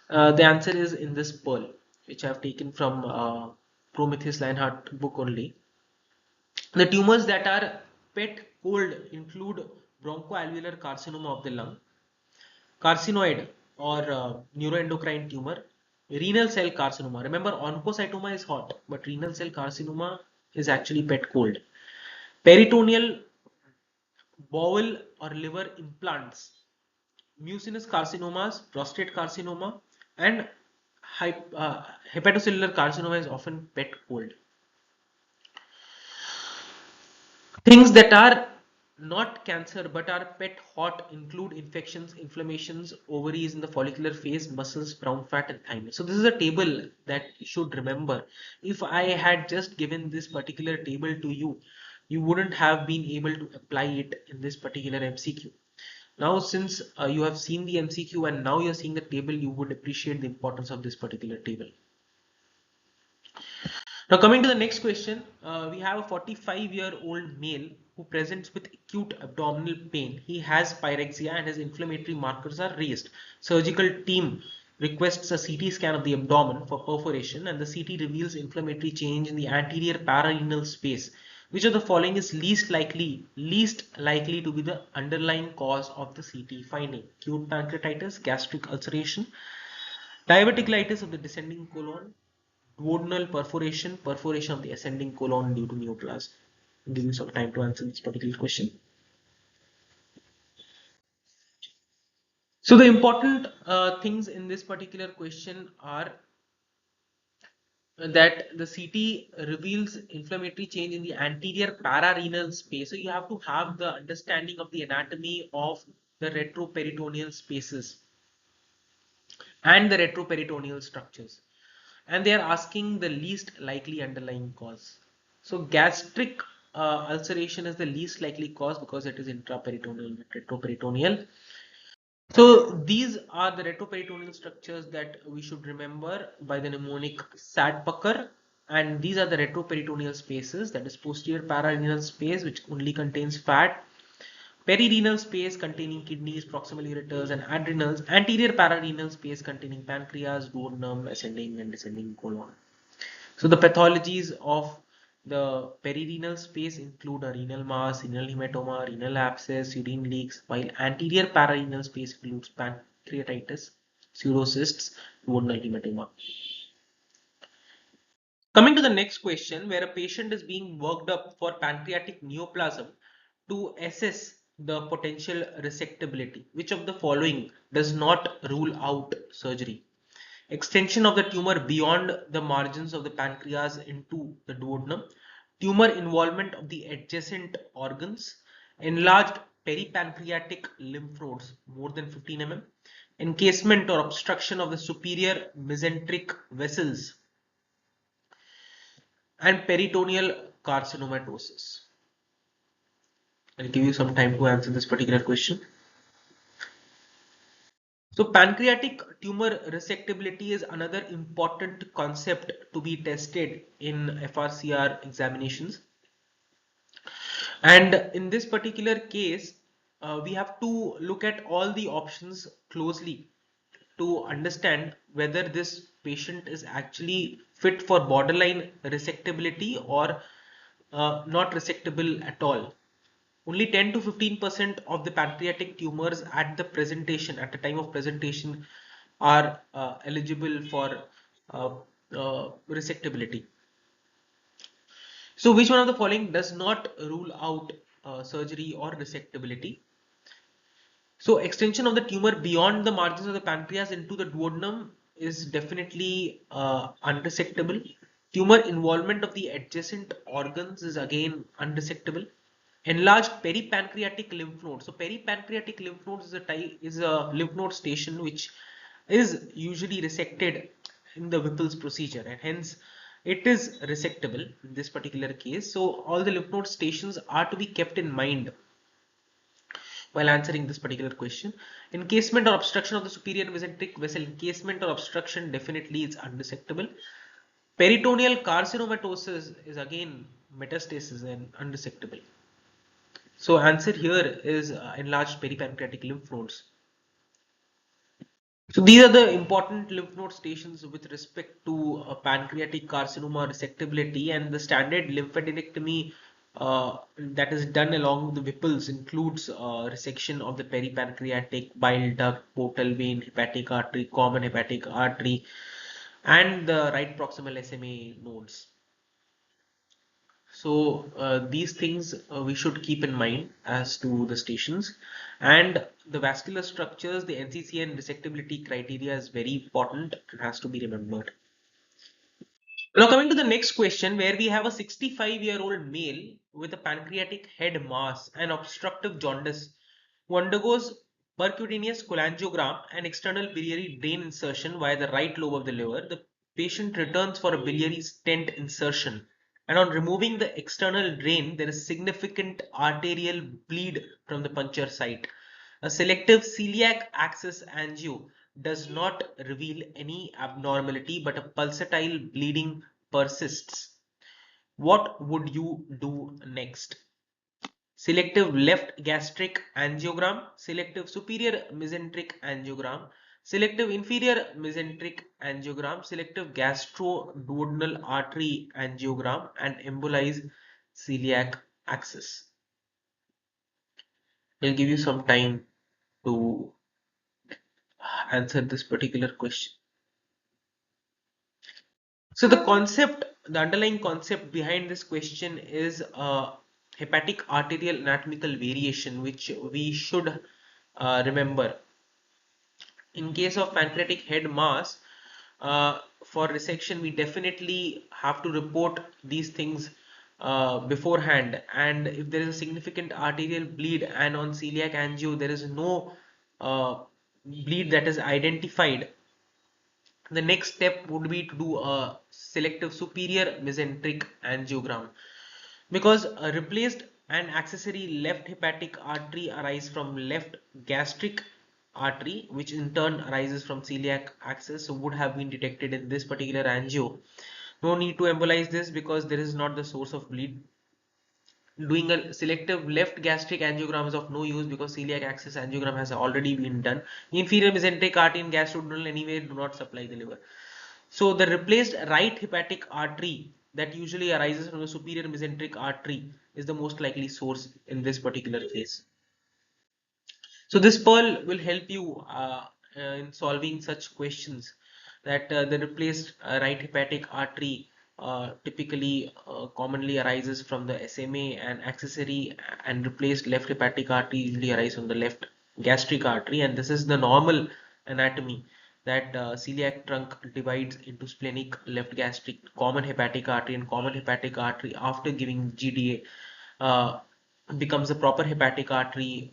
The answer is in this pearl, which I have taken from Prometheus Lionheart book only. The tumors that are PET cold include bronchoalveolar carcinoma of the lung, carcinoid or neuroendocrine tumor, renal cell carcinoma. Remember, oncocytoma is hot, but renal cell carcinoma is actually PET cold. Peritoneal, bowel or liver implants, mucinous carcinomas, prostate carcinoma, and hepatocellular carcinoma is often PET cold. Things that are not cancer but are PET hot include infections, inflammations, ovaries in the follicular phase, muscles, brown fat, and thymus. So this is a table that you should remember. If I had just given this particular table to you, you wouldn't have been able to apply it in this particular MCQ. Now, since you have seen the MCQ and now you're seeing the table, you would appreciate the importance of this particular table. Now coming to the next question, we have a 45-year-old male who presents with acute abdominal pain. He has pyrexia and his inflammatory markers are raised. Surgical team requests a CT scan of the abdomen for perforation, and the CT reveals inflammatory change in the anterior pararenal space. Which of the following is least likely to be the underlying cause of the CT finding? Acute pancreatitis, gastric ulceration, diverticulitis of the descending colon, duodenal perforation, perforation of the ascending colon due to neoplasm. I'll give you some time to answer this particular question. So the important things in this particular question are that the CT reveals inflammatory change in the anterior pararenal space. So you have to have the understanding of the anatomy of the retroperitoneal spaces and the retroperitoneal structures. And they are asking the least likely underlying cause. So gastric ulceration is the least likely cause because it is intraperitoneal, not retroperitoneal. So these are the retroperitoneal structures that we should remember by the mnemonic SAD-Pucker, and these are the retroperitoneal spaces, that is posterior pararenal space which only contains fat, perirenal space containing kidneys, proximal ureters and adrenals, anterior pararenal space containing pancreas, duodenum, ascending and descending colon. So the pathologies of the perirenal space include a renal mass, renal hematoma, renal abscess, urine leaks, while anterior pararenal space includes pancreatitis, pseudocysts, duodenal hematoma. Coming to the next question, where a patient is being worked up for pancreatic neoplasm to assess the potential resectability. Which of the following does not rule out surgery? Extension of the tumor beyond the margins of the pancreas into the duodenum, tumor involvement of the adjacent organs, enlarged peripancreatic lymph nodes more than 15 mm, encasement or obstruction of the superior mesenteric vessels, and peritoneal carcinomatosis. I'll give you some time to answer this particular question. So pancreatic tumor resectability is another important concept to be tested in FRCR examinations. And in this particular case, we have to look at all the options closely to understand whether this patient is actually fit for borderline resectability or not resectable at all. Only 10 to 15% of the pancreatic tumors at the time of presentation, are eligible for resectability. So which one of the following does not rule out surgery or resectability? So extension of the tumor beyond the margins of the pancreas into the duodenum is definitely unresectable. Tumor involvement of the adjacent organs is again unresectable. Enlarged peripancreatic lymph node. So peripancreatic lymph nodes is a lymph node station which is usually resected in the Whipple's procedure, and hence it is resectable in this particular case. So all the lymph node stations are to be kept in mind while answering this particular question. Encasement or obstruction of the superior mesenteric vessel. Encasement or obstruction definitely is unresectable. Peritoneal carcinomatosis is again metastasis and unresectable. So answer here is enlarged peripancreatic lymph nodes. So these are the important lymph node stations with respect to pancreatic carcinoma resectability, and the standard lymphadenectomy that is done along the Whipples includes resection of the peripancreatic, bile duct, portal vein, hepatic artery, common hepatic artery, and the right proximal SMA nodes. So these things we should keep in mind as to the stations, and the vascular structures, the NCCN resectability criteria is very important and has to be remembered. Now coming to the next question, where we have a 65-year-old male with a pancreatic head mass and obstructive jaundice who undergoes percutaneous cholangiogram and external biliary drain insertion via the right lobe of the liver. The patient returns for a biliary stent insertion, and on removing the external drain, there is significant arterial bleed from the puncture site. A selective celiac axis angio does not reveal any abnormality, but a pulsatile bleeding persists. What would you do next? Selective left gastric angiogram, selective superior mesenteric angiogram, selective inferior mesenteric angiogram, selective gastroduodenal artery angiogram, and embolize celiac axis. I'll give you some time to answer this particular question. So the underlying concept behind this question is hepatic arterial anatomical variation, which we should remember. In case of pancreatic head mass, for resection, we definitely have to report these things beforehand. And if there is a significant arterial bleed and on celiac angio there is no bleed that is identified, the next step would be to do a selective superior mesenteric angiogram, because a replaced and accessory left hepatic artery arise from left gastric artery, which in turn arises from celiac axis, so would have been detected in this particular angio. No need to embolize this because there is not the source of bleed. Doing a selective left gastric angiogram is of no use because celiac axis angiogram has already been done. Inferior mesenteric artery and gastroduodenal anyway do not supply the liver. So the replaced right hepatic artery that usually arises from the superior mesenteric artery is the most likely source in this particular case. So this pearl will help you in solving such questions, that the replaced right hepatic artery typically commonly arises from the SMA, and accessory and replaced left hepatic artery usually arise from the left gastric artery, and this is the normal anatomy, that celiac trunk divides into splenic, left gastric, common hepatic artery, and common hepatic artery after giving GDA becomes a proper hepatic artery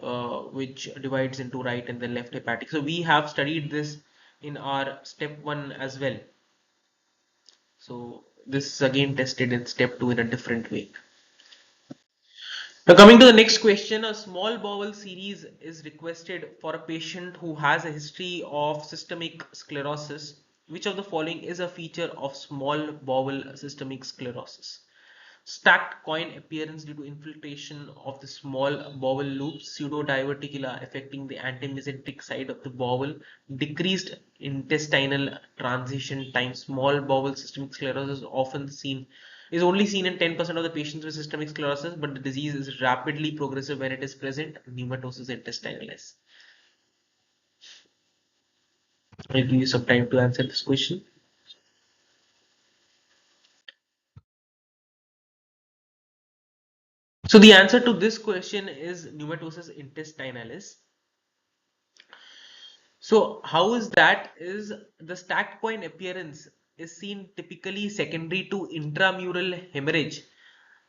which divides into right and the left hepatic. So we have studied this in our step 1 as well. So this is again tested in step 2 in a different way. Now coming to the next question, a small bowel series is requested for a patient who has a history of systemic sclerosis. Which of the following is a feature of small bowel systemic sclerosis? Stacked coin appearance due to infiltration of the small bowel loops, pseudo-diverticula affecting the antemesenteric side of the bowel, decreased intestinal transition time. Small bowel systemic sclerosis is only seen in 10% of the patients with systemic sclerosis, but the disease is rapidly progressive when it is present. Pneumatosis intestinalis. I'll give you some time to answer this question. So the answer to this question is pneumatosis intestinalis. So how is that? Is the stacked coin appearance is seen typically secondary to intramural hemorrhage,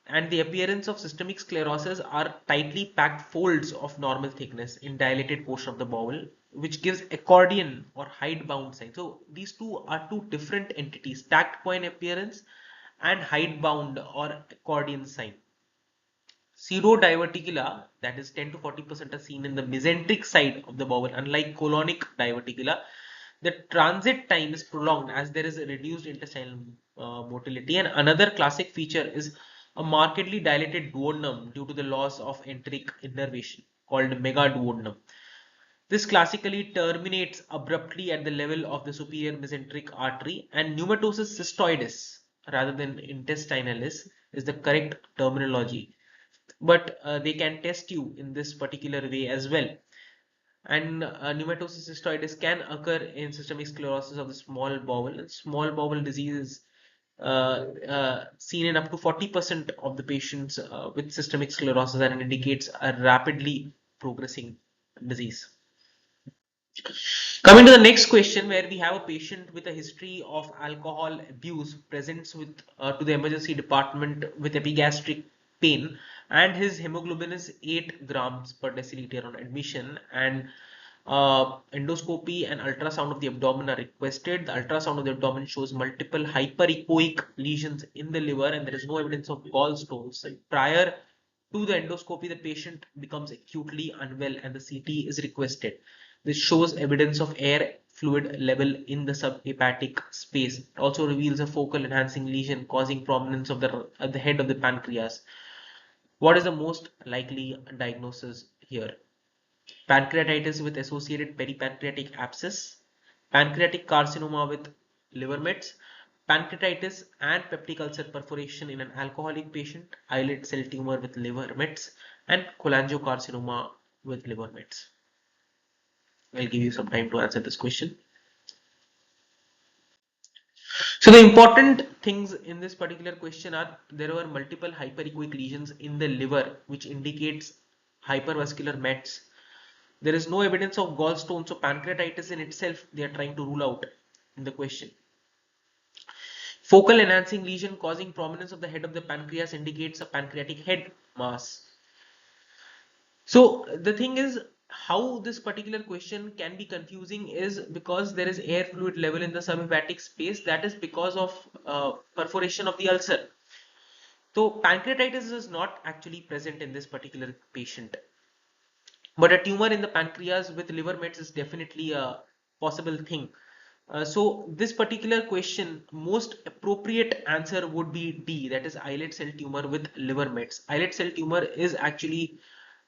and the appearance of systemic sclerosis are tightly packed folds of normal thickness in dilated portion of the bowel, which gives accordion or hide-bound sign. So these two are two different entities: stacked coin appearance and hide-bound or accordion sign. Pseudodiverticula, that is 10 to 40%, are seen in the mesenteric side of the bowel. Unlike colonic diverticula, the transit time is prolonged as there is a reduced intestinal motility. And another classic feature is a markedly dilated duodenum due to the loss of enteric innervation called megaduodenum. This classically terminates abruptly at the level of the superior mesenteric artery, and pneumatosis cystoides rather than intestinalis is the correct terminology. But they can test you in this particular way as well. And pneumatosis cystoides can occur in systemic sclerosis of the small bowel. And small bowel disease is seen in up to 40% of the patients with systemic sclerosis, and indicates a rapidly progressing disease. Coming to the next question, where we have a patient with a history of alcohol abuse presents with to the emergency department with epigastric pain, and his hemoglobin is 8 grams per deciliter on admission, and endoscopy and ultrasound of the abdomen are requested. The ultrasound of the abdomen shows multiple hyperechoic lesions in the liver, and there is no evidence of gallstones. Prior to the endoscopy, the patient becomes acutely unwell and the CT is requested. This shows evidence of air fluid level in the subhepatic space. It also reveals a focal enhancing lesion causing prominence of at the head of the pancreas. What is the most likely diagnosis here? Pancreatitis with associated peripancreatic abscess, pancreatic carcinoma with liver mets, pancreatitis and peptic ulcer perforation in an alcoholic patient, islet cell tumor with liver mets, and cholangiocarcinoma with liver mets. I'll give you some time to answer this question. So the important things in this particular question are there were multiple hyperechoic lesions in the liver, which indicates hypervascular mets. There is no evidence of gallstones, so pancreatitis in itself they are trying to rule out in the question. Focal enhancing lesion causing prominence of the head of the pancreas indicates a pancreatic head mass. So the thing is, how this particular question can be confusing is because there is air fluid level in the subhepatic space. That is because of perforation of the ulcer. So pancreatitis is not actually present in this particular patient, but a tumor in the pancreas with liver mets is definitely a possible thing. So this particular question, most appropriate answer would be D, that is islet cell tumor with liver mets. Islet cell tumor is actually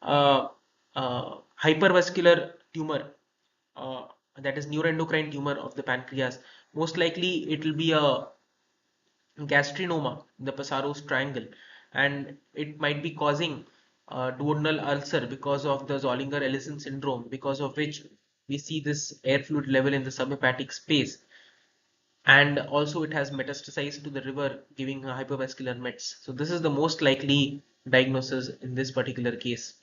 uh, hypervascular tumor, uh, that is neuroendocrine tumor of the pancreas. Most likely it will be a gastrinoma, the Passaro's triangle, and it might be causing duodenal ulcer because of the Zollinger-Ellison syndrome, because of which we see this air fluid level in the subhepatic space, and also it has metastasized to the liver, giving hypervascular mets. So this is the most likely diagnosis in this particular case.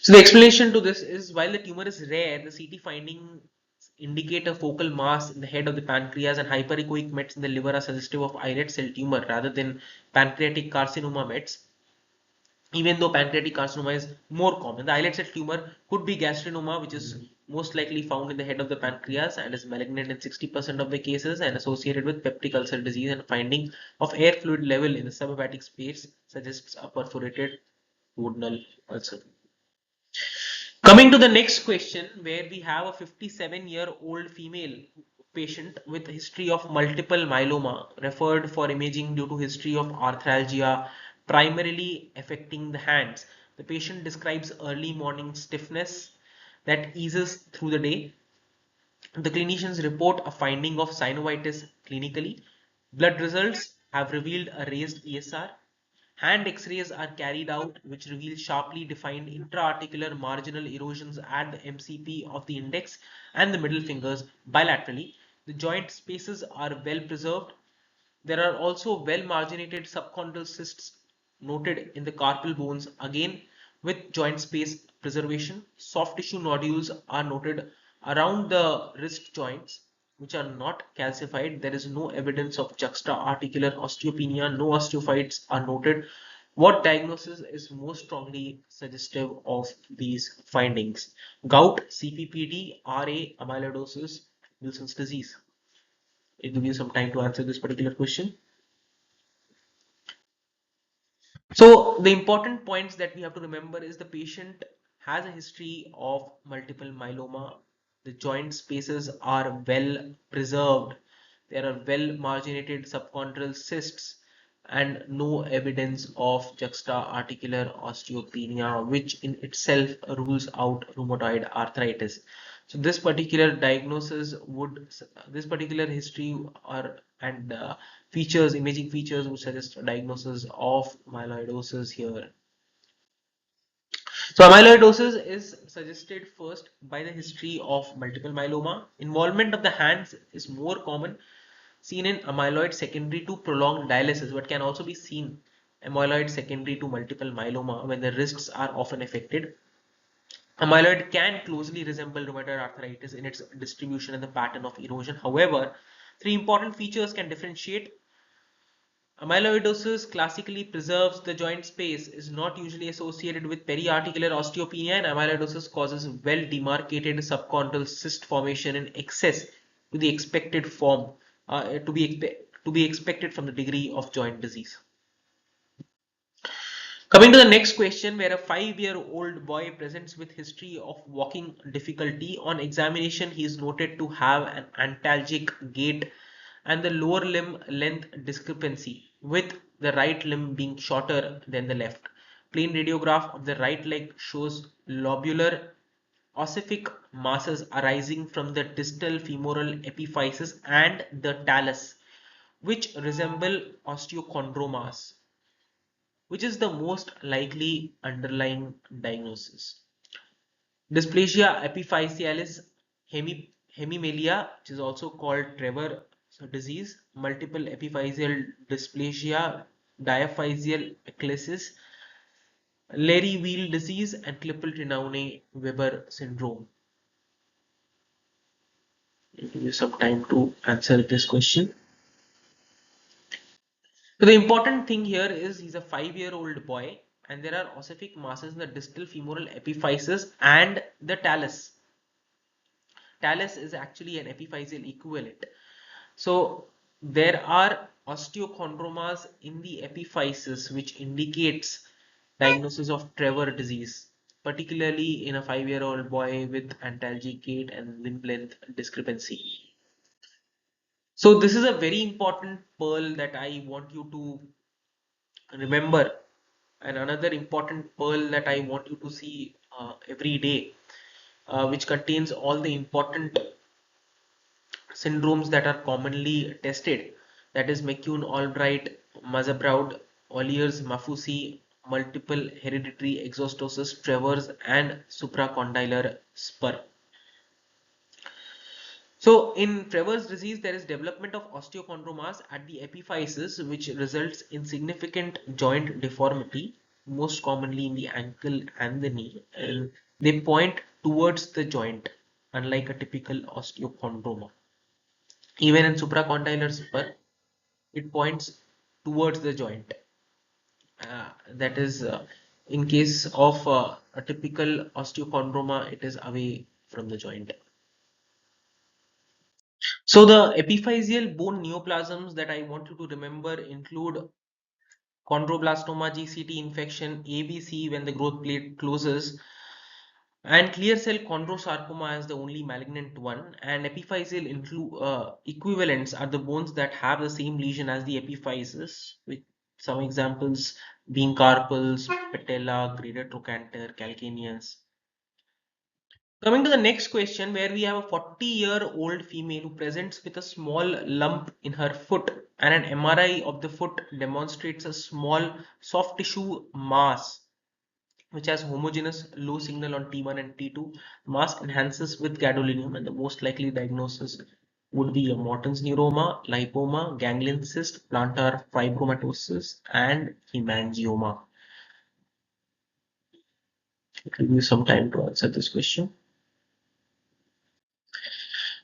So the explanation to this is, while the tumor is rare, the CT findings indicate a focal mass in the head of the pancreas, and hyperechoic mets in the liver are suggestive of islet cell tumor rather than pancreatic carcinoma mets, even though pancreatic carcinoma is more common. The islet cell tumor could be gastrinoma, which is most likely found in the head of the pancreas and is malignant in 60% of the cases and associated with peptic ulcer disease, and finding of air fluid level in the subhepatic space suggests a perforated duodenal ulcer. Coming to the next question, where we have a 57-year-old female patient with history of multiple myeloma referred for imaging due to history of arthralgia primarily affecting the hands. The patient describes early morning stiffness that eases through the day. The clinicians report a finding of synovitis clinically. Blood results have revealed a raised ESR. Hand X-rays are carried out which reveal sharply defined intra-articular marginal erosions at the MCP of the index and the middle fingers bilaterally. The joint spaces are well preserved. There are also well marginated subchondral cysts noted in the carpal bones, again with joint space preservation. Soft tissue nodules are noted around the wrist joints. which are not calcified. There is no evidence of juxta-articular osteopenia. No osteophytes are noted. What diagnosis is most strongly suggestive of these findings? Gout, CPPD, RA, amyloidosis, Wilson's disease. I'll give you some time to answer this particular question. So the important points that we have to remember is the patient has a history of multiple myeloma. The joint spaces are well preserved. There are well marginated subchondral cysts and no evidence of juxta-articular osteopenia, which in itself rules out rheumatoid arthritis. So this particular diagnosis would, this particular history or and features, imaging features would suggest a diagnosis of amyloidosis here. So amyloidosis is suggested first by the history of multiple myeloma. Involvement of the hands is more common, seen in amyloid secondary to prolonged dialysis, but can also be seen amyloid secondary to multiple myeloma when the wrists are often affected. Amyloid can closely resemble rheumatoid arthritis in its distribution and the pattern of erosion. However, three important features can differentiate. Amyloidosis classically preserves the joint space, is not usually associated with periarticular osteopenia, and amyloidosis causes well demarcated subchondral cyst formation in excess to the expected form, to be expected from the degree of joint disease. Coming to the next question, where a 5-year-old boy presents with history of walking difficulty. On examination, he is noted to have an antalgic gait and the lower limb length discrepancy, with the right limb being shorter than the left. Plain radiograph of the right leg shows lobular ossific masses arising from the distal femoral epiphysis and the talus, which resemble osteochondromas, which is the most likely underlying diagnosis. Dysplasia epiphysealis hemimelia, which is also called Trevor disease, multiple epiphyseal dysplasia, diaphyseal eclasis, Léri-Weill disease, and Klippel-Trenaunay-Weber syndrome. I'll give you some time to answer this question. So the important thing here is he's a 5-year-old boy and there are ossific masses in the distal femoral epiphysis and the talus. Talus is actually an epiphyseal equivalent. So there are osteochondromas in the epiphysis which indicates diagnosis of Trevor disease, particularly in a 5-year-old boy with antalgic gait and limb length discrepancy. So this is a very important pearl that I want you to remember, and another important pearl that I want you to see every day, which contains all the important syndromes that are commonly tested, that is McCune Albright, Mazzabraud, Olliers Maffucci, multiple hereditary exostosis, Trevor's, and supracondylar spur. So in Trevor's disease, there is development of osteochondromas at the epiphysis, which results in significant joint deformity, most commonly in the ankle and the knee, and they point towards the joint, unlike a typical osteochondroma. Even in supracondylar spur, it points towards the joint. That is, in case of a typical osteochondroma, it is away from the joint. So the epiphyseal bone neoplasms that I want you to remember include chondroblastoma, GCT infection, ABC when the growth plate closes, and clear cell chondrosarcoma is the only malignant one. And epiphyseal equivalents are the bones that have the same lesion as the epiphysis, with some examples being carpals, patella, greater trochanter, calcaneus. Coming to the next question, where we have a 40-year-old female who presents with a small lump in her foot, and an MRI of the foot demonstrates a small soft tissue mass which has homogeneous low signal on T1 and T2. Mass enhances with gadolinium, and the most likely diagnosis would be a Morton's neuroma, lipoma, ganglion cyst, plantar fibromatosis, and hemangioma. It will give you some time to answer this question.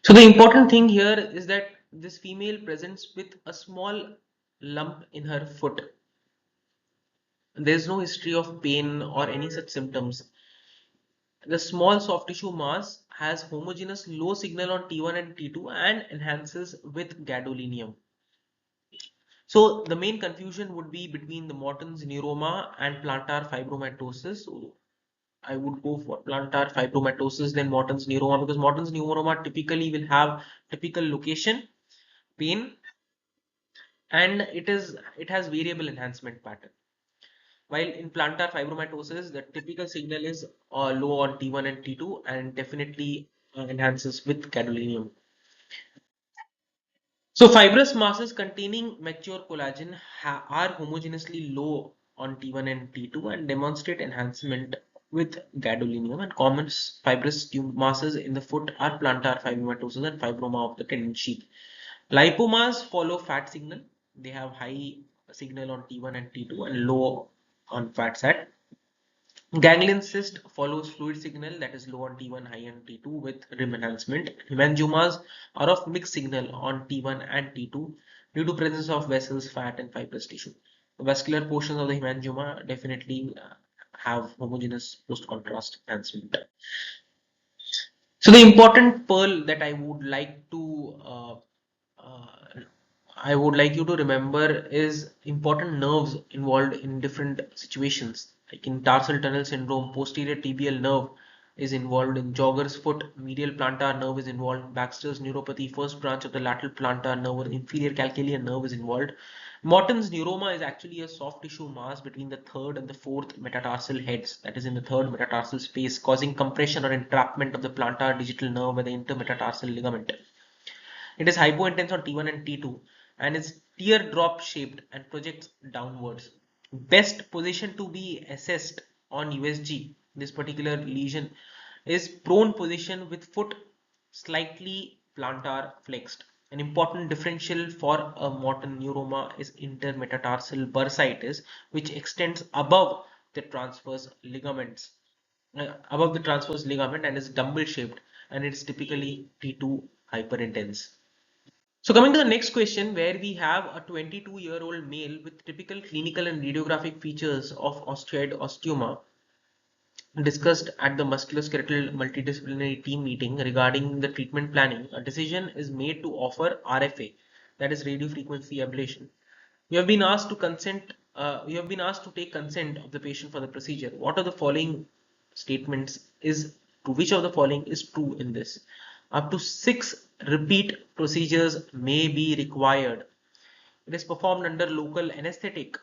So the important thing here is that this female presents with a small lump in her foot. There is no history of pain or any such symptoms. The small soft tissue mass has homogeneous low signal on T1 and T2 and enhances with gadolinium. So the main confusion would be between the Morton's neuroma and plantar fibromatosis. So I would go for plantar fibromatosis than Morton's neuroma, because Morton's neuroma typically will have typical location, pain, and it has variable enhancement pattern. While in plantar fibromatosis, the typical signal is low on T1 and T2 and definitely enhances with gadolinium. So fibrous masses containing mature collagen are homogeneously low on T1 and T2 and demonstrate enhancement with gadolinium. And common fibrous masses in the foot are plantar fibromatosis and fibroma of the tendon sheath. Lipomas follow fat signal. They have high signal on T1 and T2 and low on fat sat. Ganglion cyst follows fluid signal, that is low on T1, high on T2 with rim enhancement. Hemangiomas are of mixed signal on T1 and T2 due to presence of vessels, fat and fibrous tissue. The vascular portions of the hemangioma definitely have homogeneous post-contrast enhancement. So the important pearl that uh, I would like you to remember is important nerves involved in different situations. Like in tarsal tunnel syndrome, posterior tibial nerve is involved. In jogger's foot, medial plantar nerve is involved. In Baxter's neuropathy, first branch of the lateral plantar nerve or inferior calcaneal nerve is involved. Morton's neuroma is actually a soft tissue mass between the third and the fourth metatarsal heads, that is in the third metatarsal space, causing compression or entrapment of the plantar digital nerve by the intermetatarsal ligament. It is hypointense on T1 and T2 and is teardrop shaped and projects downwards. Best position to be assessed on USG, this particular lesion, is prone position with foot slightly plantar flexed. An important differential for a Morton neuroma is intermetatarsal bursitis, which extends above the transverse ligament and is dumbbell shaped, and it's typically T2 hyperintense. So coming to the next question, where we have a 22-year-old male with typical clinical and radiographic features of osteoid osteoma discussed at the musculoskeletal multidisciplinary team meeting regarding the treatment planning, a decision is made to offer RFA, that is radiofrequency ablation. You have been asked to take consent of the patient for the procedure. What are the following statements is to which of the following is true in this? Up to 6 repeat procedures may be required. It is performed under local anesthetic.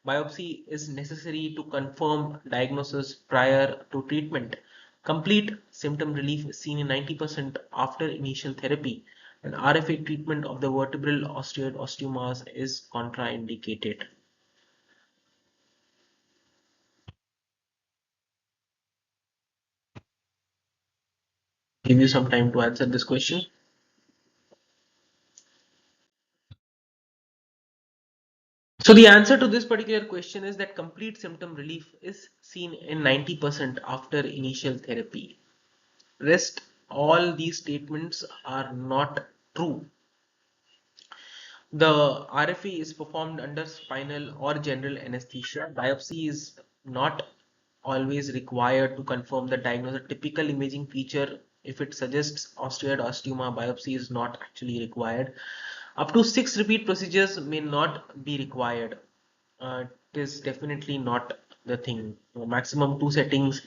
Biopsy is necessary to confirm diagnosis prior to treatment. Complete symptom relief is seen in 90% after initial therapy. And RFA treatment of the vertebral osteoid osteomas is contraindicated. Give you some time to answer this question. So the answer to this particular question is that complete symptom relief is seen in 90% after initial therapy. Rest, all these statements are not true. The RFA is performed under spinal or general anesthesia. Biopsy is not always required to confirm the diagnosis. A typical imaging feature, if it suggests osteoid osteoma, biopsy is not actually required. Up to 6 repeat procedures may not be required. It is definitely not the thing. Maximum 2 settings,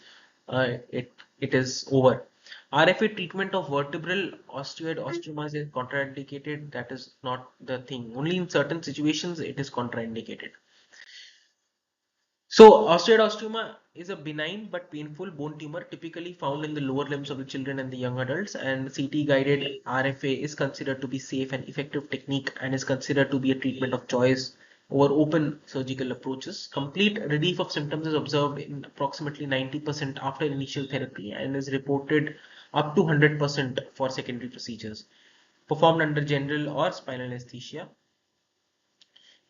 it is over. RFA treatment of vertebral osteoid osteomas is contraindicated. That is not the thing. Only in certain situations it is contraindicated. So osteoid osteoma is a benign but painful bone tumor typically found in the lower limbs of the children and the young adults, and CT guided RFA is considered to be safe and effective technique and is considered to be a treatment of choice over open surgical approaches. Complete relief of symptoms is observed in approximately 90% after initial therapy and is reported up to 100% for secondary procedures performed under general or spinal anesthesia.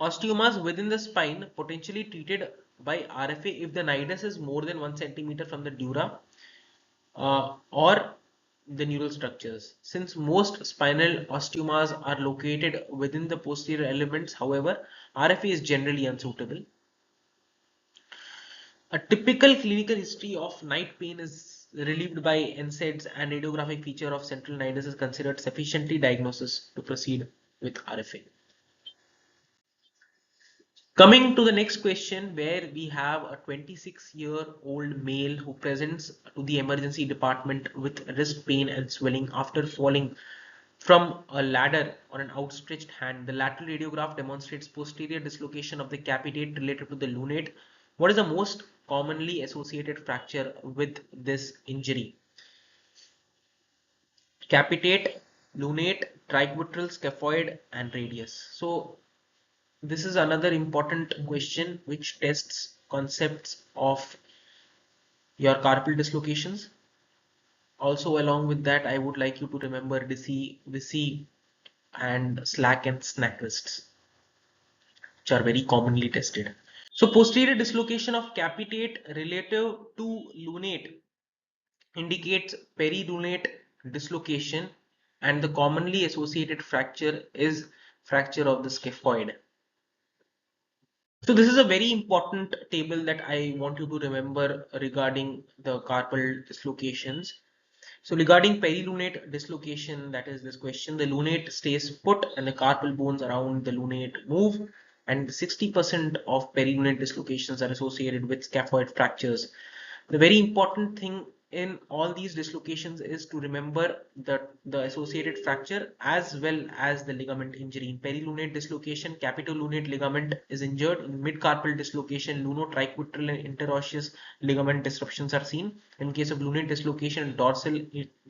Osteomas within the spine potentially treated by RFA if the nidus is more than 1 centimeter from the dura, or the neural structures. Since most spinal osteomas are located within the posterior elements, however, RFA is generally unsuitable. A typical clinical history of night pain is relieved by NSAIDs, and radiographic feature of central nidus is considered sufficiently diagnosis to proceed with RFA. Coming to the next question, where we have a 26-year-old male who presents to the emergency department with wrist pain and swelling after falling from a ladder on an outstretched hand. The lateral radiograph demonstrates posterior dislocation of the capitate related to the lunate. What is the most commonly associated fracture with this injury? Capitate, lunate, triquetral, scaphoid, and radius. So this is another important question which tests concepts of your carpal dislocations. Also, along with that, I would like you to remember VC and slack and snack wrists, which are very commonly tested. So posterior dislocation of capitate relative to lunate indicates perilunate dislocation, and the commonly associated fracture is fracture of the scaphoid. So this is a very important table that I want you to remember regarding the carpal dislocations. So regarding perilunate dislocation, that is this question, the lunate stays put and the carpal bones around the lunate move, and 60% of perilunate dislocations are associated with scaphoid fractures. The very important thing in all these dislocations is to remember the associated fracture as well as the ligament injury. In perilunate dislocation, capitolunate ligament is injured. In midcarpal dislocation, lunotriquetral and interosseous ligament disruptions are seen. In case of lunate dislocation, dorsal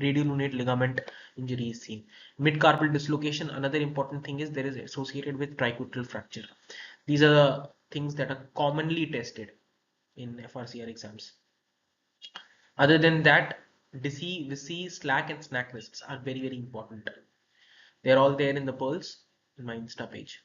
radiolunate ligament injury is seen. Midcarpal dislocation, another important thing is there is associated with triquetral fracture. These are the things that are commonly tested in FRCR exams. Other than that, DC, VC, slack, and snack lists are very, very important. They're all there in the pearls in my Insta page.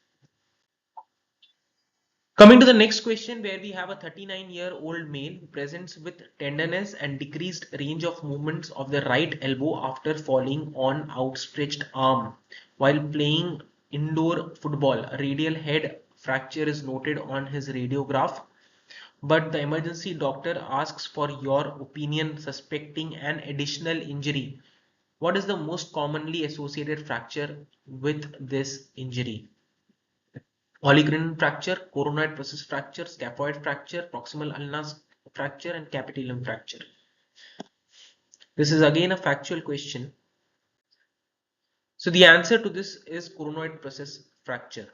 Coming to the next question, where we have a 39-year-old male who presents with tenderness and decreased range of movements of the right elbow after falling on outstretched arm while playing indoor football. A radial head fracture is noted on his radiograph, but the emergency doctor asks for your opinion suspecting an additional injury. What is the most commonly associated fracture with this injury? Oligrin fracture, coronoid process fracture, scaphoid fracture, proximal ulnar fracture, and capitellum fracture. This is again a factual question. So the answer to this is coronoid process fracture.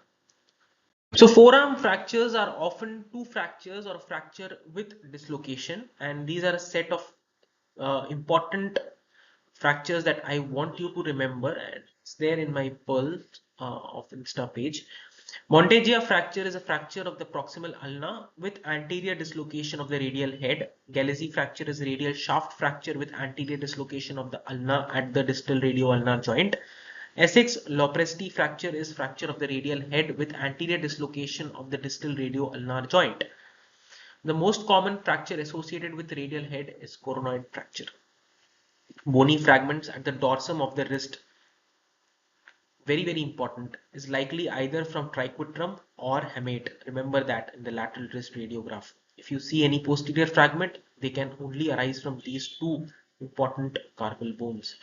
So forearm fractures are often two fractures or a fracture with dislocation, and these are a set of important fractures that I want you to remember, and it's there in my Pearl of Insta page. Monteggia fracture is a fracture of the proximal ulna with anterior dislocation of the radial head. Galeazzi fracture is a radial shaft fracture with anterior dislocation of the ulna at the distal radioulnar joint. Essex Lopresti fracture is fracture of the radial head with anterior dislocation of the distal radioulnar joint. The most common fracture associated with radial head is coronoid fracture. Bony fragments at the dorsum of the wrist, very, very important, is likely either from triquetrum or hamate. Remember that in the lateral wrist radiograph. If you see any posterior fragment, they can only arise from these two important carpal bones.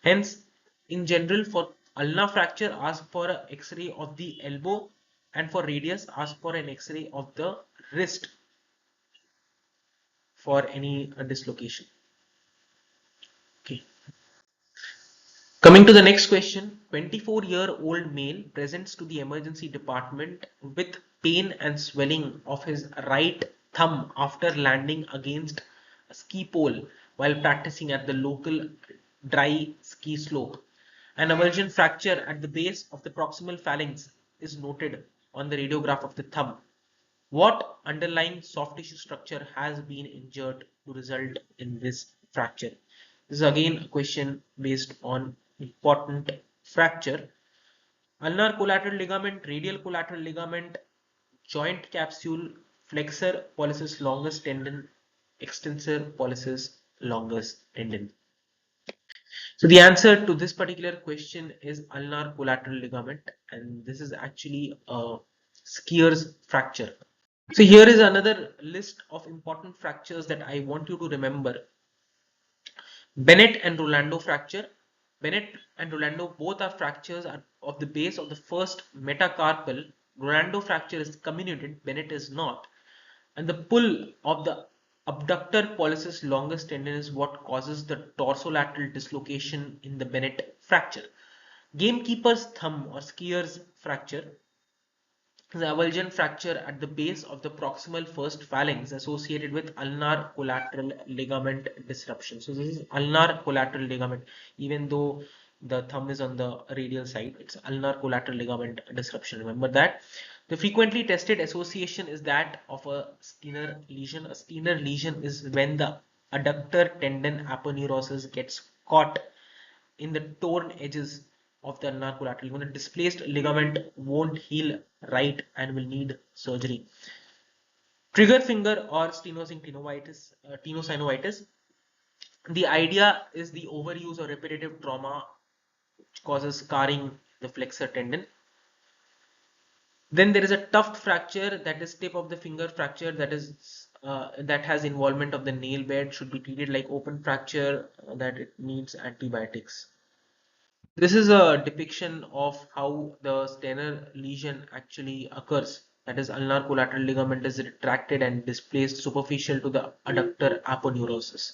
Hence, in general, for ulnar fracture, ask for an X-ray of the elbow, and for radius, ask for an X-ray of the wrist for any dislocation. Okay. Coming to the next question, 24-year-old male presents to the emergency department with pain and swelling of his right thumb after landing against a ski pole while practicing at the local dry ski slope. An avulsion fracture at the base of the proximal phalanx is noted on the radiograph of the thumb. What underlying soft tissue structure has been injured to result in this fracture? This is again a question based on important fracture. Ulnar collateral ligament, radial collateral ligament, joint capsule, flexor pollicis longus tendon, extensor pollicis longus tendon. So the answer to this particular question is ulnar collateral ligament, and this is actually a Skier's fracture. So here is another list of important fractures that I want you to remember. Bennett and Rolando fracture. Bennett and Rolando both are fractures of the base of the first metacarpal. Rolando fracture is comminuted, Bennett is not. And the pull of the abductor pollicis longus tendon is what causes the dorsolateral dislocation in the Bennett fracture. Gamekeeper's thumb or skier's fracture the avulsion fracture at the base of the proximal first phalanx associated with ulnar collateral ligament disruption. So this is ulnar collateral ligament, even though the thumb is on the radial side, it's ulnar collateral ligament disruption. Remember that. The frequently tested association is that of a Skinner lesion. A Skinner lesion is when the adductor tendon aponeurosis gets caught in the torn edges of the ulnar collateral ligament. A displaced ligament won't heal right and will need surgery. Trigger finger or tenosynovitis. The idea is the overuse or repetitive trauma which causes scarring the flexor tendon. Then there is a tuft fracture, that is tip of the finger fracture, that has involvement of the nail bed, should be treated like open fracture, that it needs antibiotics. This is a depiction of how the Stener lesion actually occurs. That is, ulnar collateral ligament is retracted and displaced superficial to the adductor aponeurosis.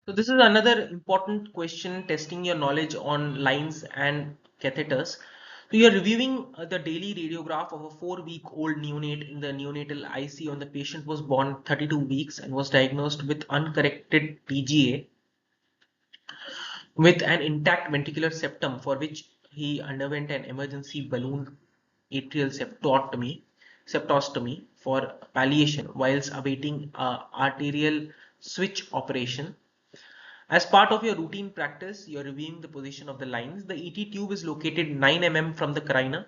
So this is another important question testing your knowledge on lines and catheters. So you are reviewing the daily radiograph of a 4-week-old neonate in the neonatal ICU, and the patient was born 32 weeks and was diagnosed with uncorrected TGA with an intact ventricular septum, for which he underwent an emergency balloon atrial septostomy for palliation whilst awaiting arterial switch operation. As part of your routine practice, you're reviewing the position of the lines. The ET tube is located 9 mm from the carina.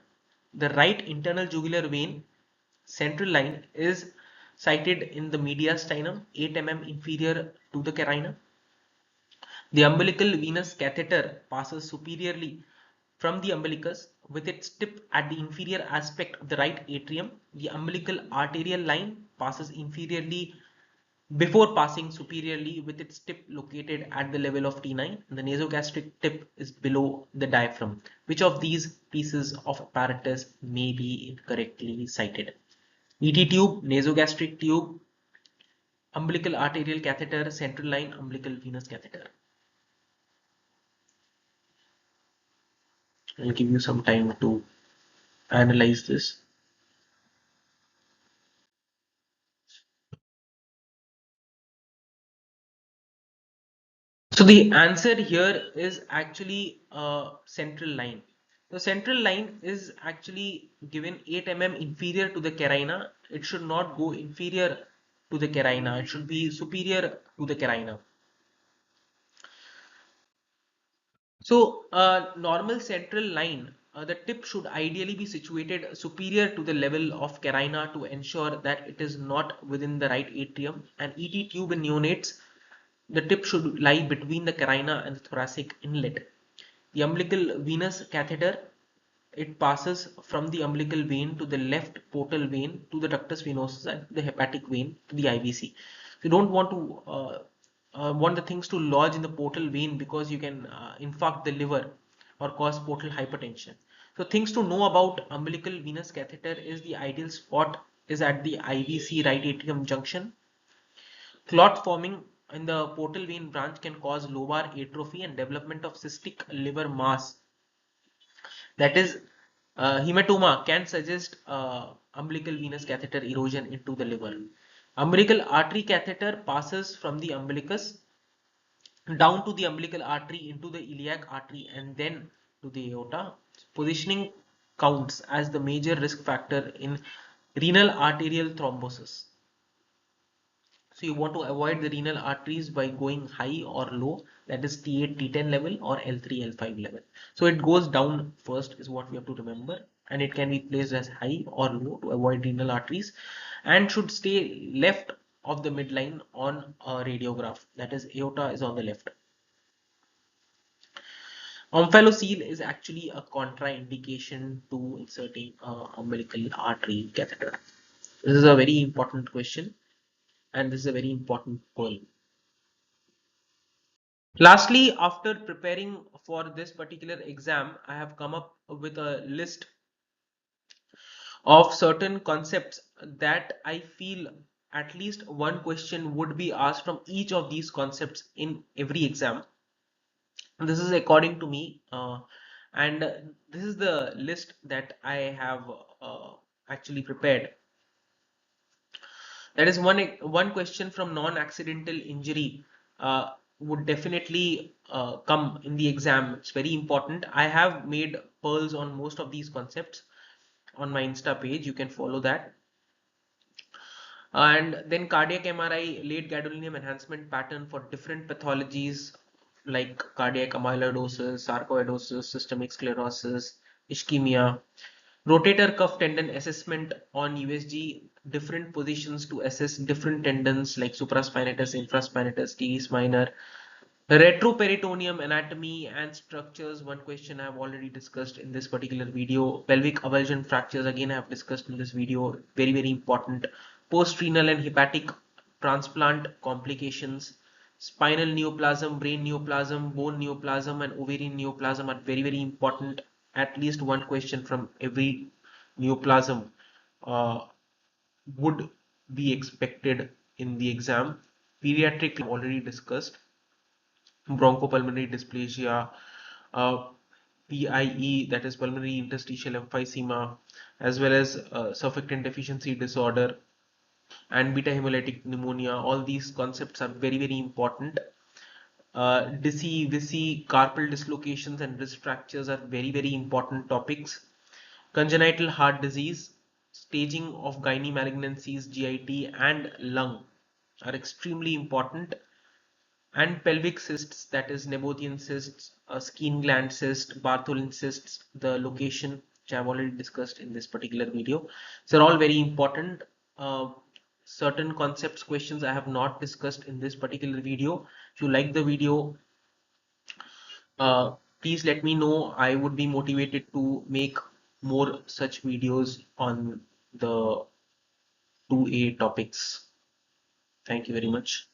The right internal jugular vein central line is sited in the mediastinum, 8 mm inferior to the carina. The umbilical venous catheter passes superiorly from the umbilicus with its tip at the inferior aspect of the right atrium. The umbilical arterial line passes inferiorly before passing superiorly with its tip located at the level of T9. The nasogastric tip is below the diaphragm. Which of these pieces of apparatus may be incorrectly cited? ET tube, nasogastric tube, umbilical arterial catheter, central line, umbilical venous catheter. I'll give you some time to analyze this. So the answer here is actually a central line. The central line is actually given 8 mm inferior to the carina. It should not go inferior to the carina. It should be superior to the carina. So normal central line, the tip should ideally be situated superior to the level of carina to ensure that it is not within the right atrium. And ET tube in neonates, the tip should lie between the carina and the thoracic inlet. The umbilical venous catheter, it passes from the umbilical vein to the left portal vein to the ductus venosus and the hepatic vein to the IVC. You don't want to want the things to lodge in the portal vein because you can infarct the liver or cause portal hypertension. So things to know about umbilical venous catheter is the ideal spot is at the IVC right atrium junction. Clot forming in the portal vein branch can cause lobar atrophy and development of cystic liver mass. That is, hematoma can suggest umbilical venous catheter erosion into the liver. Umbilical artery catheter passes from the umbilicus down to the umbilical artery into the iliac artery and then to the aorta. Positioning counts as the major risk factor in renal arterial thrombosis. So you want to avoid the renal arteries by going high or low, that is T8, T10 level or L3, L5 level. So it goes down first is what we have to remember, and it can be placed as high or low to avoid renal arteries, and should stay left of the midline on a radiograph, that is aorta is on the left. Omphalocele is actually a contraindication to inserting umbilical artery catheter. This is a very important question, and this is a very important pearl. Lastly, after preparing for this particular exam, I have come up with a list of certain concepts that I feel at least one question would be asked from each of these concepts in every exam. This is according to me, and this is the list that I have actually prepared. That is one question from non-accidental injury would definitely come in the exam. It's very important. I have made pearls on most of these concepts on my Insta page. You can follow that. And then cardiac MRI, late gadolinium enhancement pattern for different pathologies like cardiac amyloidosis, sarcoidosis, systemic sclerosis, ischemia. Rotator cuff tendon assessment on USG, different positions to assess different tendons like supraspinatus, infraspinatus, teres minor. Retroperitoneum anatomy and structures, one question I have already discussed in this particular video. Pelvic avulsion fractures, again I have discussed in this video, very very important. Post-renal and hepatic transplant complications. Spinal neoplasm, brain neoplasm, bone neoplasm and ovarian neoplasm are very very important. At least one question from every neoplasm uh, would be expected in the exam. Pediatric already discussed. Bronchopulmonary dysplasia, uh, PIE, that is pulmonary interstitial emphysema, as well as surfactant deficiency disorder and beta hemolytic pneumonia. All these concepts are very, very important. DISI, VISI, carpal dislocations and wrist fractures are very, very important topics. Congenital heart disease, staging of gynae malignancies, GIT, and lung are extremely important. And pelvic cysts, that is Nabothian cysts, skin gland cyst, Bartholin cysts, the location which I've already discussed in this particular video. So they're all very important. Uh, Certain concepts questions I have not discussed in this particular video. If you like the video, uh, please let me know. I would be motivated to make more such videos on the 2A topics. Thank you very much.